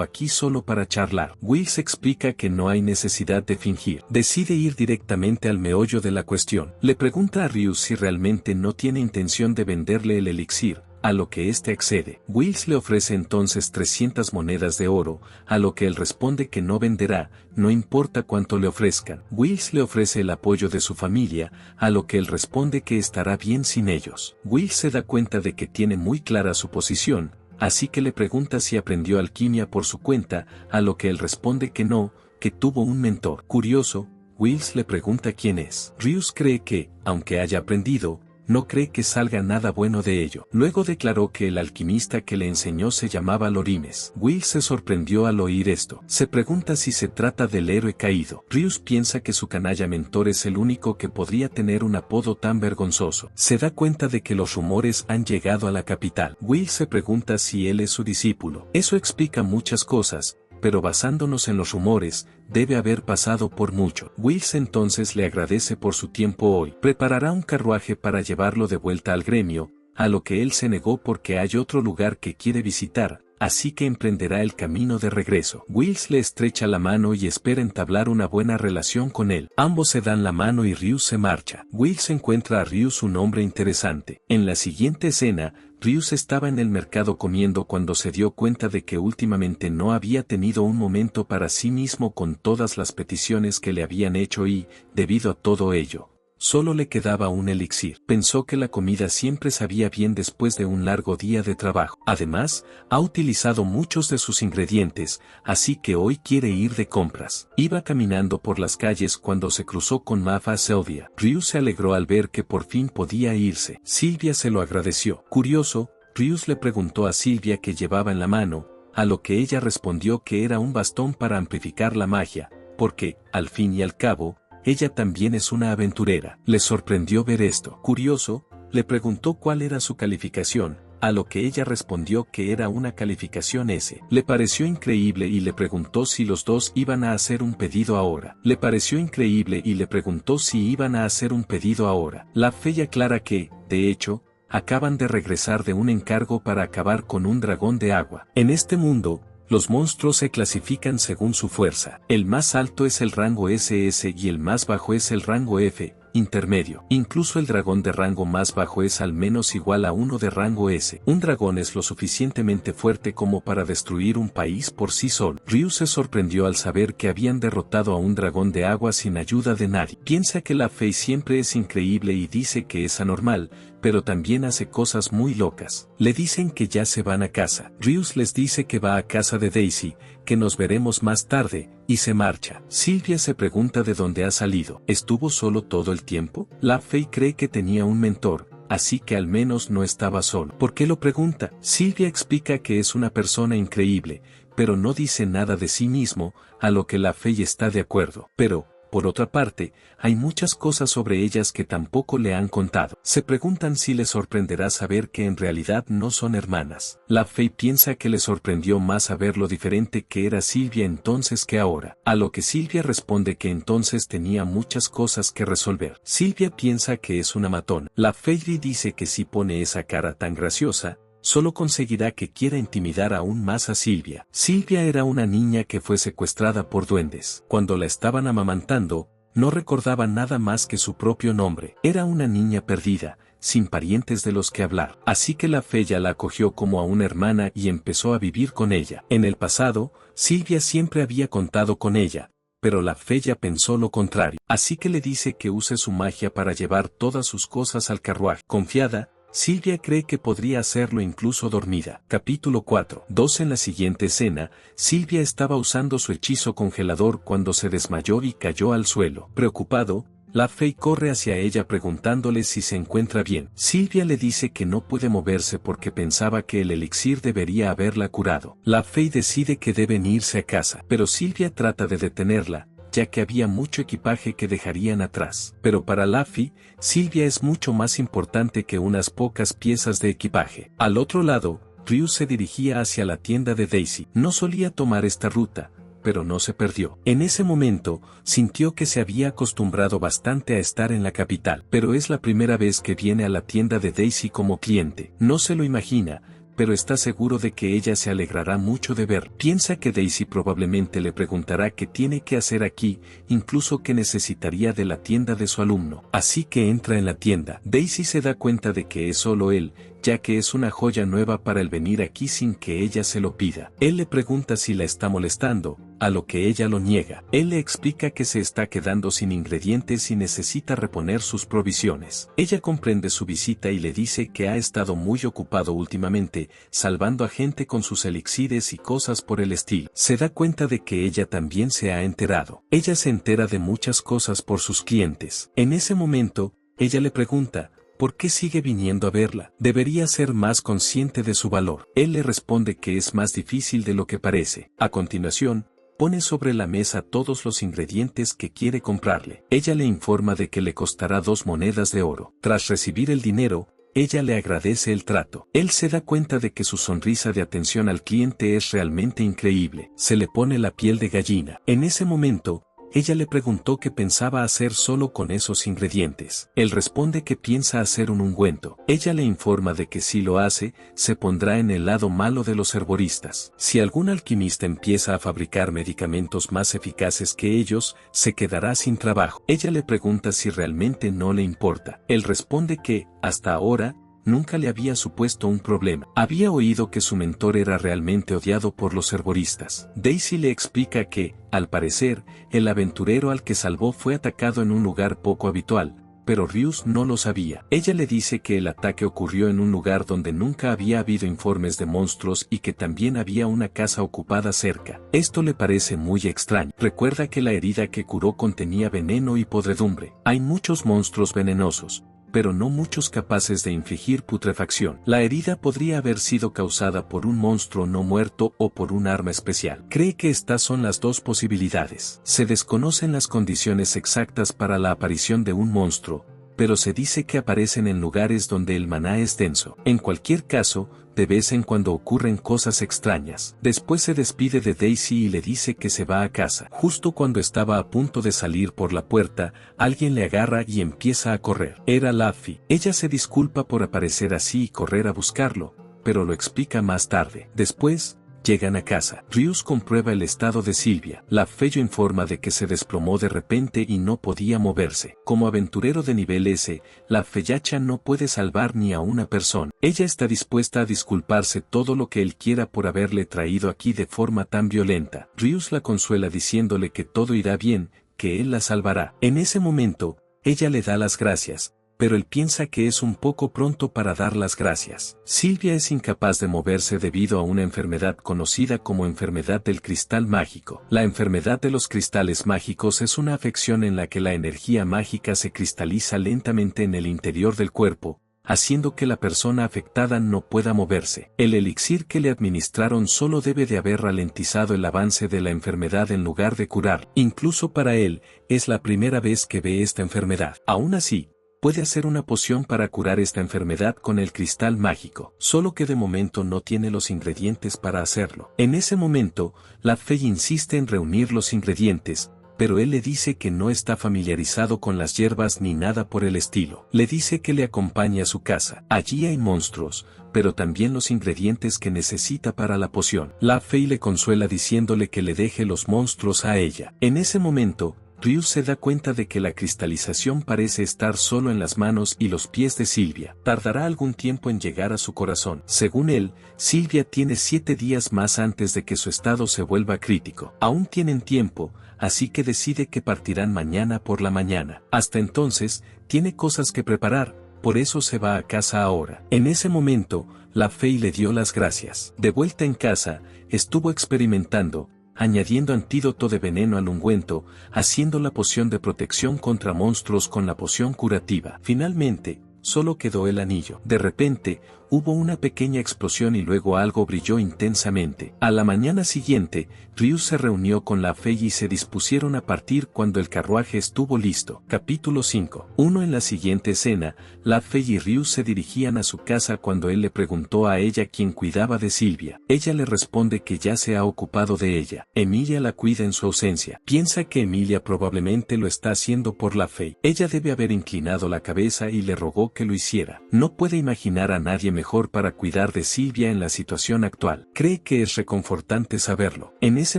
aquí solo para charlar. Will se explica que no hay necesidad de fingir. Decide ir directamente al meollo de la cuestión. Le pregunta a Rius si realmente no tiene intención de venderle el elixir, a lo que éste accede. Wills le ofrece entonces 300 monedas de oro, a lo que él responde que no venderá, no importa cuánto le ofrezcan. Wills le ofrece el apoyo de su familia, a lo que él responde que estará bien sin ellos. Wills se da cuenta de que tiene muy clara su posición, así que le pregunta si aprendió alquimia por su cuenta, a lo que él responde que no, que tuvo un mentor. Curioso, Wills le pregunta quién es. Rius cree que, aunque haya aprendido, no cree que salga nada bueno de ello. Luego declaró que el alquimista que le enseñó se llamaba Lorimes. Will se sorprendió al oír esto. Se pregunta si se trata del héroe caído. Rius piensa que su canalla mentor es el único que podría tener un apodo tan vergonzoso. Se da cuenta de que los rumores han llegado a la capital. Will se pregunta si él es su discípulo. Eso explica muchas cosas, pero basándonos en los rumores, debe haber pasado por mucho. Wills entonces le agradece por su tiempo hoy. Preparará un carruaje para llevarlo de vuelta al gremio, a lo que él se negó porque hay otro lugar que quiere visitar, así que emprenderá el camino de regreso. Wills le estrecha la mano y espera entablar una buena relación con él. Ambos se dan la mano y Rius se marcha. Wills encuentra a Rius un hombre interesante. En la siguiente escena, Rius estaba en el mercado comiendo cuando se dio cuenta de que últimamente no había tenido un momento para sí mismo con todas las peticiones que le habían hecho y, debido a todo ello, solo le quedaba un elixir. Pensó que la comida siempre sabía bien después de un largo día de trabajo. Además, ha utilizado muchos de sus ingredientes, así que hoy quiere ir de compras. Iba caminando por las calles cuando se cruzó con Mafa Sylvia. Rius se alegró al ver que por fin podía irse. Sylvia se lo agradeció. Curioso, Rius le preguntó a Sylvia qué llevaba en la mano, a lo que ella respondió que era un bastón para amplificar la magia, porque, al fin y al cabo, ella también es una aventurera. Le sorprendió ver esto. Curioso, le preguntó cuál era su calificación, a lo que ella respondió que era una calificación S. Le pareció increíble y le preguntó si los dos iban a hacer un pedido ahora. Le pareció increíble y le preguntó si iban a hacer un pedido ahora. La Fey aclara que, de hecho, acaban de regresar de un encargo para acabar con un dragón de agua. En este mundo, los monstruos se clasifican según su fuerza. El más alto es el rango SS y el más bajo es el rango F, intermedio. Incluso el dragón de rango más bajo es al menos igual a uno de rango S. Un dragón es lo suficientemente fuerte como para destruir un país por sí solo. Ryu se sorprendió al saber que habían derrotado a un dragón de agua sin ayuda de nadie. Piensa que la Fey siempre es increíble y dice que es anormal, pero también hace cosas muy locas. Le dicen que ya se van a casa. Rius les dice que va a casa de Daisy, que nos veremos más tarde, y se marcha. Sylvia se pregunta de dónde ha salido. ¿Estuvo solo todo el tiempo? La Fey cree que tenía un mentor, así que al menos no estaba solo. ¿Por qué lo pregunta? Sylvia explica que es una persona increíble, pero no dice nada de sí mismo, a lo que la Fey está de acuerdo. Pero, por otra parte, hay muchas cosas sobre ellas que tampoco le han contado. Se preguntan si le sorprenderá saber que en realidad no son hermanas. La Fey piensa que le sorprendió más saber lo diferente que era Sylvia entonces que ahora. A lo que Sylvia responde que entonces tenía muchas cosas que resolver. Sylvia piensa que es una matona. La Fey dice que si pone esa cara tan graciosa, solo conseguirá que quiera intimidar aún más a Sylvia. Sylvia era una niña que fue secuestrada por duendes. Cuando la estaban amamantando, no recordaba nada más que su propio nombre. Era una niña perdida, sin parientes de los que hablar. Así que la Feya la acogió como a una hermana y empezó a vivir con ella. En el pasado, Sylvia siempre había contado con ella, pero la Feya pensó lo contrario. Así que le dice que use su magia para llevar todas sus cosas al carruaje. Confiada, Sylvia cree que podría hacerlo incluso dormida. Capítulo 4. 2. En la siguiente escena, Sylvia estaba usando su hechizo congelador cuando se desmayó y cayó al suelo. Preocupado, La Fey corre hacia ella preguntándole si se encuentra bien. Silvia le dice que no puede moverse porque pensaba que el elixir debería haberla curado. La Fey decide que deben irse a casa, pero Silvia trata de detenerla, ya que había mucho equipaje que dejarían atrás. Pero para Luffy, Silvia es mucho más importante que unas pocas piezas de equipaje. Al otro lado, Ryu se dirigía hacia la tienda de Daisy. No solía tomar esta ruta, pero no se perdió. En ese momento, sintió que se había acostumbrado bastante a estar en la capital, pero es la primera vez que viene a la tienda de Daisy como cliente. No se lo imagina, pero está seguro de que ella se alegrará mucho de ver. Piensa que Daisy probablemente le preguntará qué tiene que hacer aquí, incluso que necesitaría de la tienda de su alumno. Así que entra en la tienda. Daisy se da cuenta de que es solo él, ya que es una joya nueva para él venir aquí sin que ella se lo pida. Él le pregunta si la está molestando, a lo que ella lo niega. Él le explica que se está quedando sin ingredientes y necesita reponer sus provisiones. Ella comprende su visita y le dice que ha estado muy ocupado últimamente, salvando a gente con sus elixires y cosas por el estilo. Se da cuenta de que ella también se ha enterado. Ella se entera de muchas cosas por sus clientes. En ese momento, ella le pregunta, ¿por qué sigue viniendo a verla? Debería ser más consciente de su valor. Él le responde que es más difícil de lo que parece. A continuación, pone sobre la mesa todos los ingredientes que quiere comprarle. Ella le informa de que le costará 2 monedas de oro. Tras recibir el dinero, ella le agradece el trato. Él se da cuenta de que su sonrisa de atención al cliente es realmente increíble. Se le pone la piel de gallina. En ese momento, ella le preguntó qué pensaba hacer solo con esos ingredientes. Él responde que piensa hacer un ungüento. Ella le informa de que si lo hace, se pondrá en el lado malo de los herboristas. Si algún alquimista empieza a fabricar medicamentos más eficaces que ellos, se quedará sin trabajo. Ella le pregunta si realmente no le importa. Él responde que, hasta ahora, nunca le había supuesto un problema. Había oído que su mentor era realmente odiado por los herboristas. Daisy le explica que, al parecer, el aventurero al que salvó fue atacado en un lugar poco habitual, pero Ryus no lo sabía. Ella le dice que el ataque ocurrió en un lugar donde nunca había habido informes de monstruos y que también había una casa ocupada cerca. Esto le parece muy extraño. Recuerda que la herida que curó contenía veneno y podredumbre. Hay muchos monstruos venenosos, pero no muchos capaces de infligir putrefacción. La herida podría haber sido causada por un monstruo no muerto o por un arma especial. Cree que estas son las dos posibilidades. Se desconocen las condiciones exactas para la aparición de un monstruo, pero se dice que aparecen en lugares donde el maná es denso. En cualquier caso, de vez en cuando ocurren cosas extrañas. Después se despide de Daisy y le dice que se va a casa. Justo cuando estaba a punto de salir por la puerta, alguien le agarra y empieza a correr. Era Luffy. Ella se disculpa por aparecer así y correr a buscarlo, pero lo explica más tarde. Después, llegan a casa. Ryus comprueba el estado de Silvia. La Fey informa de que se desplomó de repente y no podía moverse. Como aventurero de nivel S, la Feyacha no puede salvar ni a una persona. Ella está dispuesta a disculparse todo lo que él quiera por haberle traído aquí de forma tan violenta. Ryus la consuela diciéndole que todo irá bien, que él la salvará. En ese momento, ella le da las gracias, pero él piensa que es un poco pronto para dar las gracias. Silvia es incapaz de moverse debido a una enfermedad conocida como enfermedad del cristal mágico. La enfermedad de los cristales mágicos es una afección en la que la energía mágica se cristaliza lentamente en el interior del cuerpo, haciendo que la persona afectada no pueda moverse. El elixir que le administraron solo debe de haber ralentizado el avance de la enfermedad en lugar de curar. Incluso para él, es la primera vez que ve esta enfermedad. Aún así, puede hacer una poción para curar esta enfermedad con el cristal mágico, solo que de momento no tiene los ingredientes para hacerlo. En ese momento, la Fey insiste en reunir los ingredientes, pero él le dice que no está familiarizado con las hierbas ni nada por el estilo. Le dice que le acompañe a su casa. Allí hay monstruos, pero también los ingredientes que necesita para la poción. La Fey le consuela diciéndole que le deje los monstruos a ella. En ese momento, Ryus se da cuenta de que la cristalización parece estar solo en las manos y los pies de Silvia. Tardará algún tiempo en llegar a su corazón. Según él, Silvia tiene 7 días más antes de que su estado se vuelva crítico. Aún tienen tiempo, así que decide que partirán mañana por la mañana. Hasta entonces, tiene cosas que preparar, por eso se va a casa ahora. En ese momento, la Fey le dio las gracias. De vuelta en casa, estuvo experimentando, añadiendo antídoto de veneno al ungüento, haciendo la poción de protección contra monstruos con la poción curativa. Finalmente, solo quedó el anillo. De repente, hubo una pequeña explosión y luego algo brilló intensamente. A la mañana siguiente, Ryu se reunió con la Fei y se dispusieron a partir cuando el carruaje estuvo listo. Capítulo 5. En la siguiente escena, la Fei y Ryu se dirigían a su casa cuando él le preguntó a ella quién cuidaba de Silvia. Ella le responde que ya se ha ocupado de ella. Emilia la cuida en su ausencia. Piensa que Emilia probablemente lo está haciendo por la Fei. Ella debe haber inclinado la cabeza y le rogó que lo hiciera. No puede imaginar a nadie mejor para cuidar de Silvia en la situación actual. Cree que es reconfortante saberlo. En ese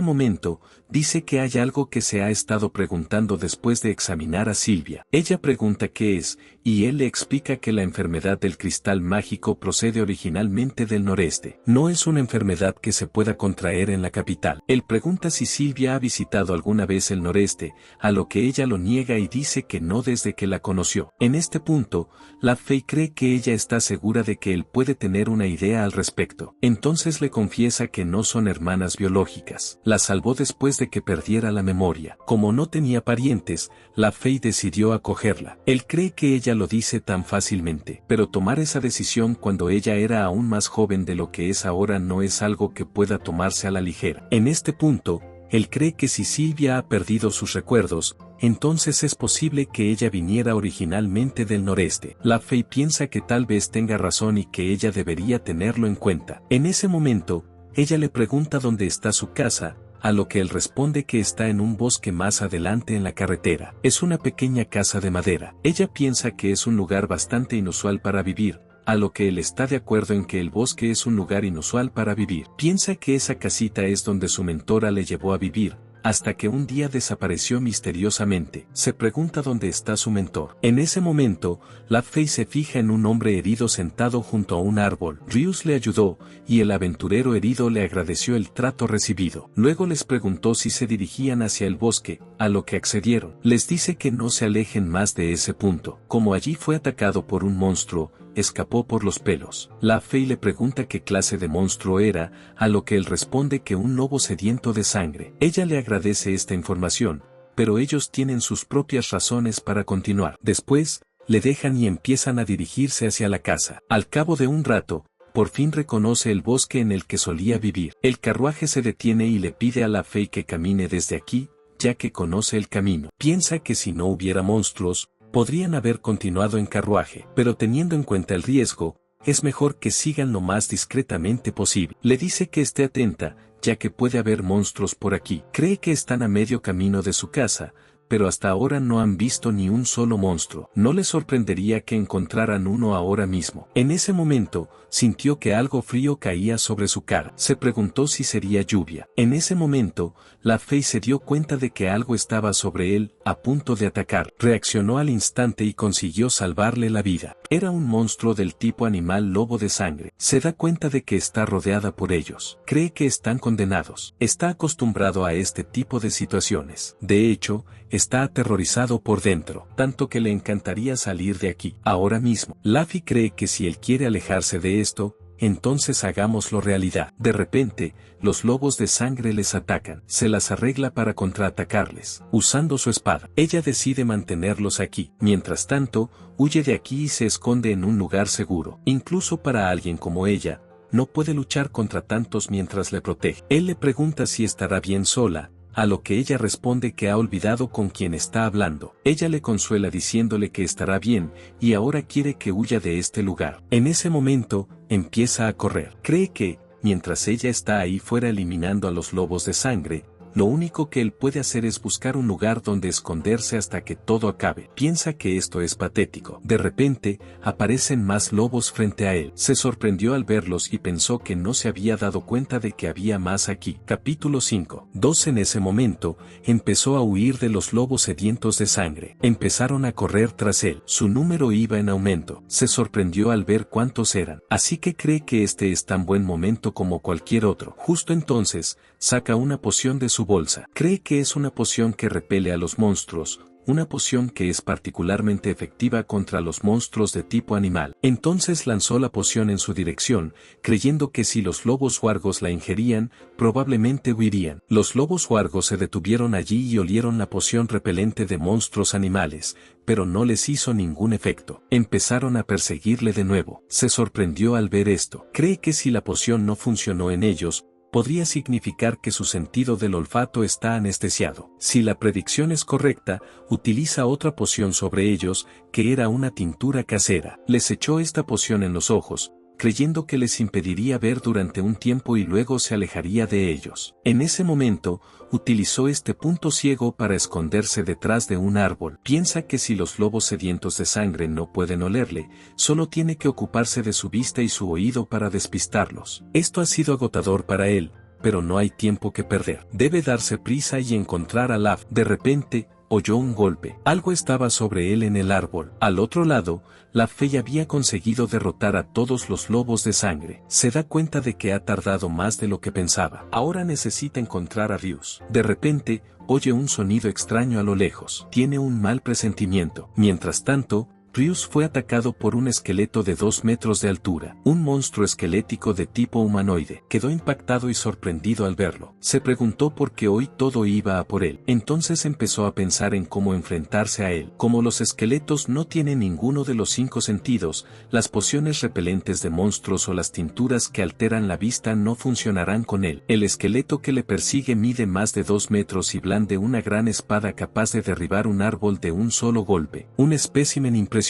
momento, dice que hay algo que se ha estado preguntando después de examinar a Silvia. Ella pregunta qué es, y él le explica que la enfermedad del cristal mágico procede originalmente del noreste. No es una enfermedad que se pueda contraer en la capital. Él pregunta si Silvia ha visitado alguna vez el noreste, a lo que ella lo niega y dice que no desde que la conoció. En este punto, la Fei cree que ella está segura de que él puede tener una idea al respecto. Entonces le confiesa que no son hermanas biológicas. La salvó después de que perdiera la memoria. Como no tenía parientes, la Fei decidió acogerla. Él cree que ella lo dice tan fácilmente, pero tomar esa decisión cuando ella era aún más joven de lo que es ahora no es algo que pueda tomarse a la ligera. En este punto, él cree que si Silvia ha perdido sus recuerdos, entonces es posible que ella viniera originalmente del noreste. La Fei piensa que tal vez tenga razón y que ella debería tenerlo en cuenta. En ese momento, ella le pregunta dónde está su casa, a lo que él responde que está en un bosque más adelante en la carretera. Es una pequeña casa de madera. Ella piensa que es un lugar bastante inusual para vivir, a lo que él está de acuerdo en que el bosque es un lugar inusual para vivir. Piensa que esa casita es donde su mentora le llevó a vivir, hasta que un día desapareció misteriosamente. Se pregunta dónde está su mentor. En ese momento, la Fei se fija en un hombre herido sentado junto a un árbol. Ryu le ayudó, y el aventurero herido le agradeció el trato recibido. Luego les preguntó si se dirigían hacia el bosque, a lo que accedieron. Les dice que no se alejen más de ese punto. Como allí fue atacado por un monstruo, escapó por los pelos. La Fei le pregunta qué clase de monstruo era, a lo que él responde que un lobo sediento de sangre. Ella le agradece esta información, pero ellos tienen sus propias razones para continuar. Después, le dejan y empiezan a dirigirse hacia la casa. Al cabo de un rato, por fin reconoce el bosque en el que solía vivir. El carruaje se detiene y le pide a la Fei que camine desde aquí, ya que conoce el camino. Piensa que si no hubiera monstruos, podrían haber continuado en carruaje, pero teniendo en cuenta el riesgo, es mejor que sigan lo más discretamente posible. Le dice que esté atenta, ya que puede haber monstruos por aquí. Cree que están a medio camino de su casa, pero hasta ahora no han visto ni un solo monstruo. No le sorprendería que encontraran uno ahora mismo. En ese momento, sintió que algo frío caía sobre su cara. Se preguntó si sería lluvia. En ese momento, la Fei se dio cuenta de que algo estaba sobre él, a punto de atacar. Reaccionó al instante y consiguió salvarle la vida. Era un monstruo del tipo animal lobo de sangre. Se da cuenta de que está rodeada por ellos. Cree que están condenados. Está acostumbrado a este tipo de situaciones. De hecho, está aterrorizado por dentro, tanto que le encantaría salir de aquí, ahora mismo. Luffy cree que si él quiere alejarse de esto, entonces hagámoslo realidad. De repente, los lobos de sangre les atacan. Se las arregla para contraatacarles, usando su espada. Ella decide mantenerlos aquí. Mientras tanto, huye de aquí y se esconde en un lugar seguro. Incluso para alguien como ella, no puede luchar contra tantos mientras le protege. Él le pregunta si estará bien sola, a lo que ella responde que ha olvidado con quién está hablando. Ella le consuela diciéndole que estará bien, y ahora quiere que huya de este lugar. En ese momento, empieza a correr. Cree que, mientras ella está ahí fuera eliminando a los lobos de sangre, lo único que él puede hacer es buscar un lugar donde esconderse hasta que todo acabe. Piensa que esto es patético. De repente, aparecen más lobos frente a él. Se sorprendió al verlos y pensó que no se había dado cuenta de que había más aquí. Capítulo 5. En ese momento, empezó a huir de los lobos sedientos de sangre. Empezaron a correr tras él. Su número iba en aumento. Se sorprendió al ver cuántos eran. Así que cree que este es tan buen momento como cualquier otro. Justo entonces, saca una poción de su bolsa. Cree que es una poción que repele a los monstruos, una poción que es particularmente efectiva contra los monstruos de tipo animal. Entonces lanzó la poción en su dirección, creyendo que si los lobos huargos la ingerían, probablemente huirían. Los lobos huargos se detuvieron allí y olieron la poción repelente de monstruos animales, pero no les hizo ningún efecto. Empezaron a perseguirle de nuevo. Se sorprendió al ver esto. Cree que si la poción no funcionó en ellos, podría significar que su sentido del olfato está anestesiado. Si la predicción es correcta, utiliza otra poción sobre ellos, que era una tintura casera. Les echó esta poción en los ojos, creyendo que les impediría ver durante un tiempo y luego se alejaría de ellos. En ese momento, utilizó este punto ciego para esconderse detrás de un árbol. Piensa que si los lobos sedientos de sangre no pueden olerle, solo tiene que ocuparse de su vista y su oído para despistarlos. Esto ha sido agotador para él, pero no hay tiempo que perder. Debe darse prisa y encontrar a Lav. De repente, oyó un golpe. Algo estaba sobre él en el árbol. Al otro lado, la Fey había conseguido derrotar a todos los lobos de sangre. Se da cuenta de que ha tardado más de lo que pensaba. Ahora necesita encontrar a Rius. De repente, oye un sonido extraño a lo lejos. Tiene un mal presentimiento. Mientras tanto, Rius fue atacado por un esqueleto de 2 metros de altura, un monstruo esquelético de tipo humanoide. Quedó impactado y sorprendido al verlo. Se preguntó por qué hoy todo iba a por él. Entonces empezó a pensar en cómo enfrentarse a él. Como los esqueletos no tienen ninguno de los 5 sentidos, las pociones repelentes de monstruos o las tinturas que alteran la vista no funcionarán con él. El esqueleto que le persigue mide más de 2 metros y blande una gran espada capaz de derribar un árbol de un solo golpe. Un espécimen impresionante.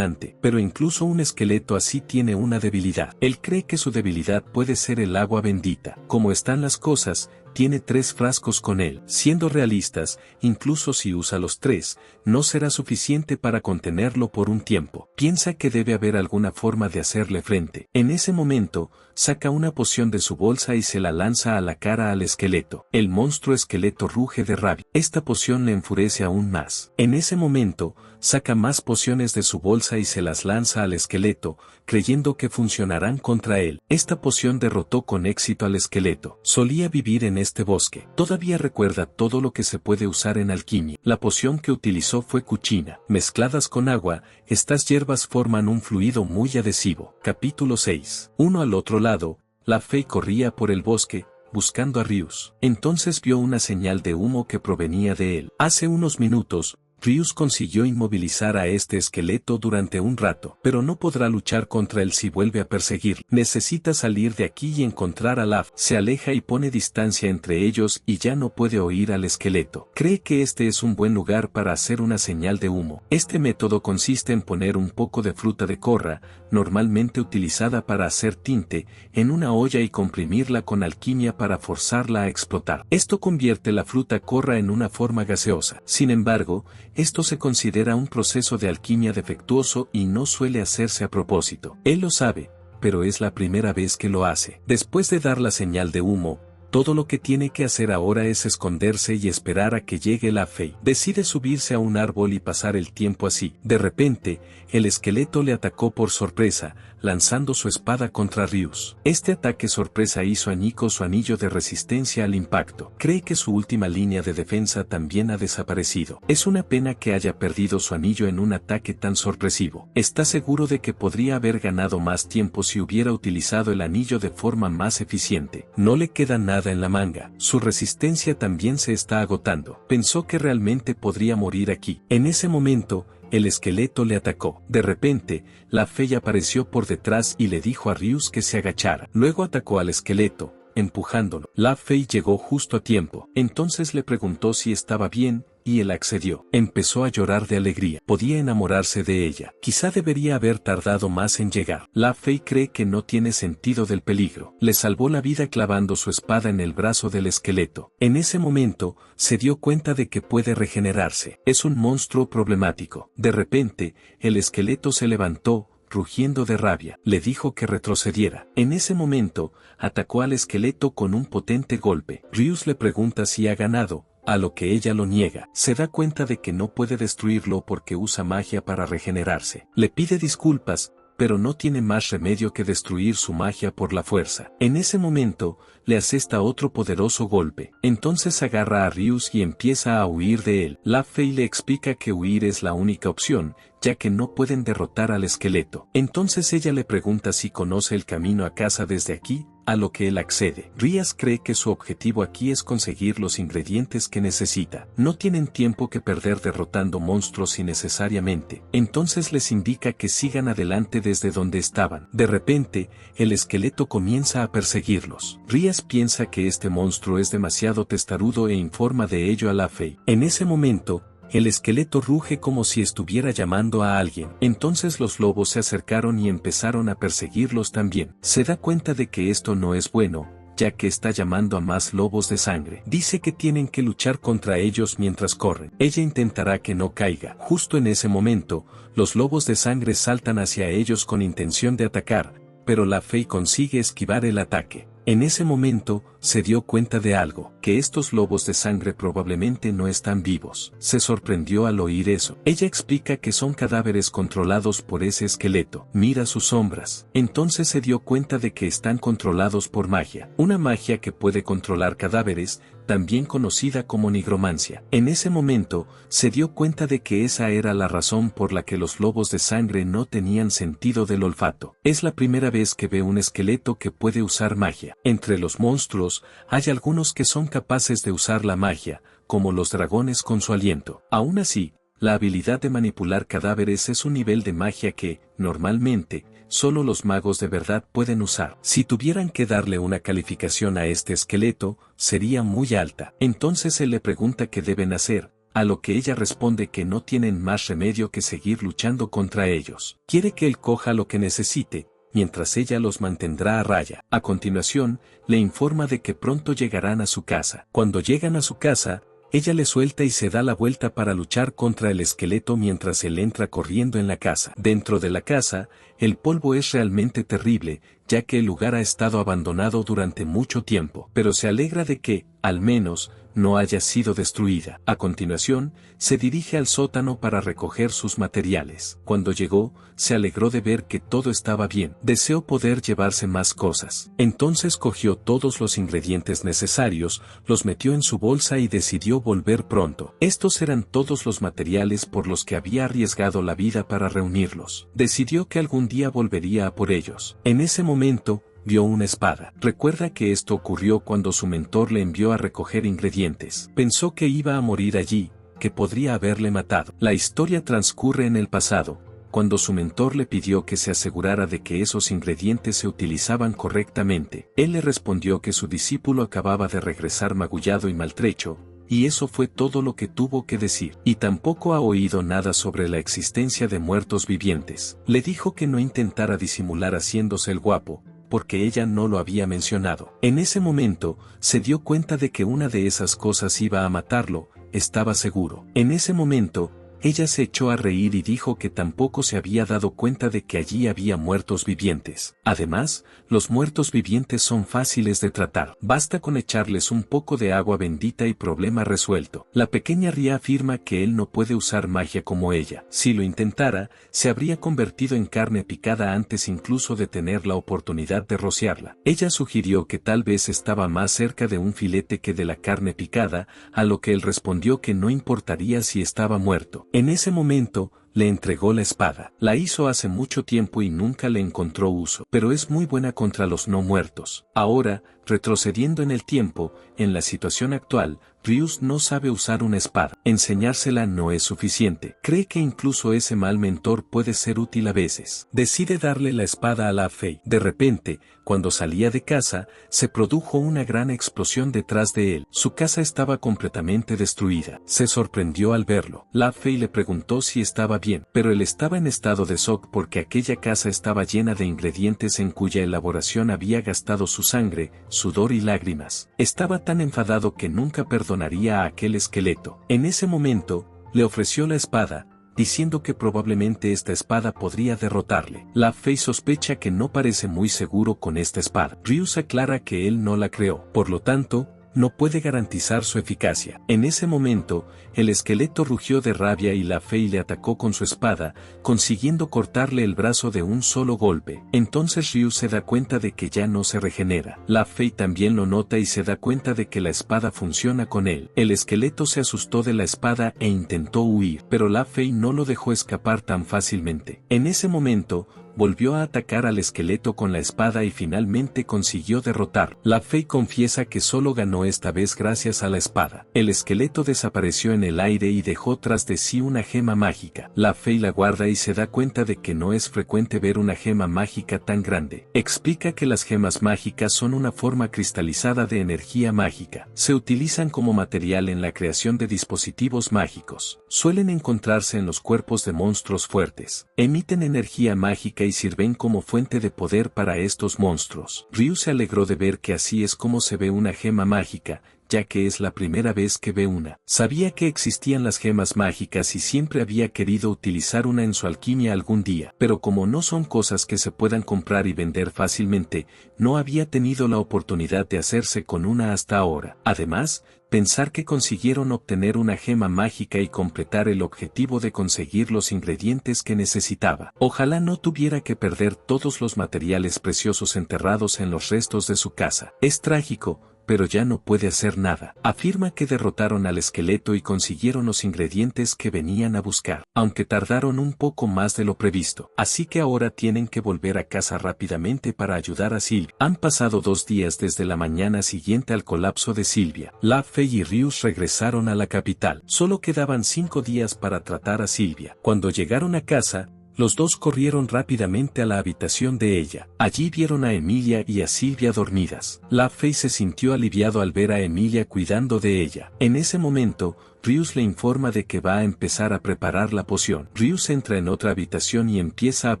Pero incluso un esqueleto así tiene una debilidad. Él cree que su debilidad puede ser el agua bendita. Como están las cosas, tiene 3 frascos con él. Siendo realistas, incluso si usa los 3, no será suficiente para contenerlo por un tiempo. Piensa que debe haber alguna forma de hacerle frente. En ese momento, saca una poción de su bolsa y se la lanza a la cara al esqueleto. El monstruo esqueleto ruge de rabia. Esta poción le enfurece aún más. En ese momento, saca más pociones de su bolsa y se las lanza al esqueleto, creyendo que funcionarán contra él. Esta poción derrotó con éxito al esqueleto. Solía vivir en este bosque. Todavía recuerda todo lo que se puede usar en alquimia. La poción que utilizó fue cuchina. Mezcladas con agua, estas hierbas forman un fluido muy adhesivo. Capítulo 6. Uno al otro lado, la Fey corría por el bosque, buscando a Rius. Entonces vio una señal de humo que provenía de él. Hace unos minutos, Rius consiguió inmovilizar a este esqueleto durante un rato, pero no podrá luchar contra él si vuelve a perseguir. Necesita salir de aquí y encontrar a Lav. Se aleja y pone distancia entre ellos y ya no puede oír al esqueleto. Cree que este es un buen lugar para hacer una señal de humo. Este método consiste en poner un poco de fruta de corra, normalmente utilizada para hacer tinte, en una olla y comprimirla con alquimia para forzarla a explotar. Esto convierte la fruta corra en una forma gaseosa. Sin embargo, esto se considera un proceso de alquimia defectuoso y no suele hacerse a propósito. Él lo sabe, pero es la primera vez que lo hace. Después de dar la señal de humo, todo lo que tiene que hacer ahora es esconderse y esperar a que llegue la Fey. Decide subirse a un árbol y pasar el tiempo así. De repente, el esqueleto le atacó por sorpresa, lanzando su espada contra Rius. Este ataque sorpresa hizo añicos su anillo de resistencia al impacto. Cree que su última línea de defensa también ha desaparecido. Es una pena que haya perdido su anillo en un ataque tan sorpresivo. Está seguro de que podría haber ganado más tiempo si hubiera utilizado el anillo de forma más eficiente. No le queda nada en la manga. Su resistencia también se está agotando. Pensó que realmente podría morir aquí. En ese momento, el esqueleto le atacó. De repente, la Fey apareció por detrás y le dijo a Rius que se agachara. Luego atacó al esqueleto, empujándolo. La Fey llegó justo a tiempo. Entonces le preguntó si estaba bien, y él accedió. Empezó a llorar de alegría. Podía enamorarse de ella. Quizá debería haber tardado más en llegar. La Fey cree que no tiene sentido del peligro. Le salvó la vida clavando su espada en el brazo del esqueleto. En ese momento, se dio cuenta de que puede regenerarse. Es un monstruo problemático. De repente, el esqueleto se levantó, rugiendo de rabia. Le dijo que retrocediera. En ese momento, atacó al esqueleto con un potente golpe. Rius le pregunta si ha ganado, a lo que ella lo niega. Se da cuenta de que no puede destruirlo porque usa magia para regenerarse. Le pide disculpas, pero no tiene más remedio que destruir su magia por la fuerza. En ese momento, le asesta otro poderoso golpe. Entonces agarra a Ryuz y empieza a huir de él. La Fei le explica que huir es la única opción, ya que no pueden derrotar al esqueleto. Entonces ella le pregunta si conoce el camino a casa desde aquí, a lo que él accede. Ryuz cree que su objetivo aquí es conseguir los ingredientes que necesita. No tienen tiempo que perder derrotando monstruos innecesariamente. Entonces les indica que sigan adelante desde donde estaban. De repente, el esqueleto comienza a perseguirlos. Ryuz piensa que este monstruo es demasiado testarudo e informa de ello a la Fei. En ese momento, el esqueleto ruge como si estuviera llamando a alguien. Entonces los lobos se acercaron y empezaron a perseguirlos también. Se da cuenta de que esto no es bueno, ya que está llamando a más lobos de sangre. Dice que tienen que luchar contra ellos mientras corren. Ella intentará que no caiga. Justo en ese momento, los lobos de sangre saltan hacia ellos con intención de atacar, pero la Fei consigue esquivar el ataque. En ese momento, se dio cuenta de algo, que estos lobos de sangre probablemente no están vivos. Se sorprendió al oír eso. Ella explica que son cadáveres controlados por ese esqueleto. Mira sus sombras. Entonces se dio cuenta de que están controlados por magia. Una magia que puede controlar cadáveres, también conocida como nigromancia. En ese momento, se dio cuenta de que esa era la razón por la que los lobos de sangre no tenían sentido del olfato. Es la primera vez que ve un esqueleto que puede usar magia. Entre los monstruos, hay algunos que son capaces de usar la magia, como los dragones con su aliento. Aún así, la habilidad de manipular cadáveres es un nivel de magia que, normalmente, solo los magos de verdad pueden usar. Si tuvieran que darle una calificación a este esqueleto, sería muy alta. Entonces él le pregunta qué deben hacer, a lo que ella responde que no tienen más remedio que seguir luchando contra ellos. Quiere que él coja lo que necesite, mientras ella los mantendrá a raya. A continuación, le informa de que pronto llegarán a su casa. Cuando llegan a su casa, ella le suelta y se da la vuelta para luchar contra el esqueleto mientras él entra corriendo en la casa. Dentro de la casa, el polvo es realmente terrible, ya que el lugar ha estado abandonado durante mucho tiempo, pero se alegra de que, al menos, no haya sido destruida. A continuación, se dirige al sótano para recoger sus materiales. Cuando llegó, se alegró de ver que todo estaba bien. Deseó poder llevarse más cosas. Entonces cogió todos los ingredientes necesarios, los metió en su bolsa y decidió volver pronto. Estos eran todos los materiales por los que había arriesgado la vida para reunirlos. Decidió que algún día volvería a por ellos. En ese momento, vio una espada. Recuerda que esto ocurrió cuando su mentor le envió a recoger ingredientes. Pensó que iba a morir allí, que podría haberle matado. La historia transcurre en el pasado, cuando su mentor le pidió que se asegurara de que esos ingredientes se utilizaban correctamente. Él le respondió que su discípulo acababa de regresar magullado y maltrecho, y eso fue todo lo que tuvo que decir. Y tampoco ha oído nada sobre la existencia de muertos vivientes. Le dijo que no intentara disimular haciéndose el guapo, porque ella no lo había mencionado. En ese momento, se dio cuenta de que una de esas cosas iba a matarlo, estaba seguro. En ese momento, ella se echó a reír y dijo que tampoco se había dado cuenta de que allí había muertos vivientes. Además, los muertos vivientes son fáciles de tratar. Basta con echarles un poco de agua bendita y problema resuelto. La pequeña Ria afirma que él no puede usar magia como ella. Si lo intentara, se habría convertido en carne picada antes incluso de tener la oportunidad de rociarla. Ella sugirió que tal vez estaba más cerca de un filete que de la carne picada, a lo que él respondió que no importaría si estaba muerto. En ese momento, le entregó la espada. La hizo hace mucho tiempo y nunca le encontró uso, pero es muy buena contra los no muertos. Ahora, retrocediendo en el tiempo, en la situación actual, Ryuz no sabe usar una espada. Enseñársela no es suficiente. Cree que incluso ese mal mentor puede ser útil a veces. Decide darle la espada a la Fei. De repente, cuando salía de casa, se produjo una gran explosión detrás de él. Su casa estaba completamente destruida. Se sorprendió al verlo. La Fei le preguntó si estaba bien, pero él estaba en estado de shock porque aquella casa estaba llena de ingredientes en cuya elaboración había gastado su sangre, sudor y lágrimas. Estaba tan enfadado que nunca perdonaría a aquel esqueleto. En ese momento, le ofreció la espada, diciendo que probablemente esta espada podría derrotarle. La Fei sospecha que no parece muy seguro con esta espada. Ryuz aclara que él no la creó. Por lo tanto, no puede garantizar su eficacia. En ese momento, el esqueleto rugió de rabia y la Fey le atacó con su espada, consiguiendo cortarle el brazo de un solo golpe. Entonces Ryu se da cuenta de que ya no se regenera. La Fey también lo nota y se da cuenta de que la espada funciona con él. El esqueleto se asustó de la espada e intentó huir, pero la Fey no lo dejó escapar tan fácilmente. En ese momento, volvió a atacar al esqueleto con la espada y finalmente consiguió derrotar. La Fey confiesa que solo ganó esta vez gracias a la espada. El esqueleto desapareció en el aire y dejó tras de sí una gema mágica. La Fey la guarda y se da cuenta de que no es frecuente ver una gema mágica tan grande. Explica que las gemas mágicas son una forma cristalizada de energía mágica. Se utilizan como material en la creación de dispositivos mágicos. Suelen encontrarse en los cuerpos de monstruos fuertes. Emiten energía mágica y sirven como fuente de poder para estos monstruos. Ryu se alegró de ver que así es como se ve una gema mágica, ya que es la primera vez que ve una. Sabía que existían las gemas mágicas y siempre había querido utilizar una en su alquimia algún día, pero como no son cosas que se puedan comprar y vender fácilmente, no había tenido la oportunidad de hacerse con una hasta ahora. Además, pensar que consiguieron obtener una gema mágica y completar el objetivo de conseguir los ingredientes que necesitaba. Ojalá no tuviera que perder todos los materiales preciosos enterrados en los restos de su casa. Es trágico, pero ya no puede hacer nada. Afirma que derrotaron al esqueleto y consiguieron los ingredientes que venían a buscar, aunque tardaron un poco más de lo previsto. Así que ahora tienen que volver a casa rápidamente para ayudar a Sylvia. Han pasado 2 días desde la mañana siguiente al colapso de Sylvia. La Fey y Ryu regresaron a la capital. Solo quedaban 5 días para tratar a Sylvia. Cuando llegaron a casa, los dos corrieron rápidamente a la habitación de ella. Allí vieron a Emilia y a Sylvia dormidas. La Fey se sintió aliviado al ver a Emilia cuidando de ella. En ese momento, Ryus le informa de que va a empezar a preparar la poción. Ryus entra en otra habitación y empieza a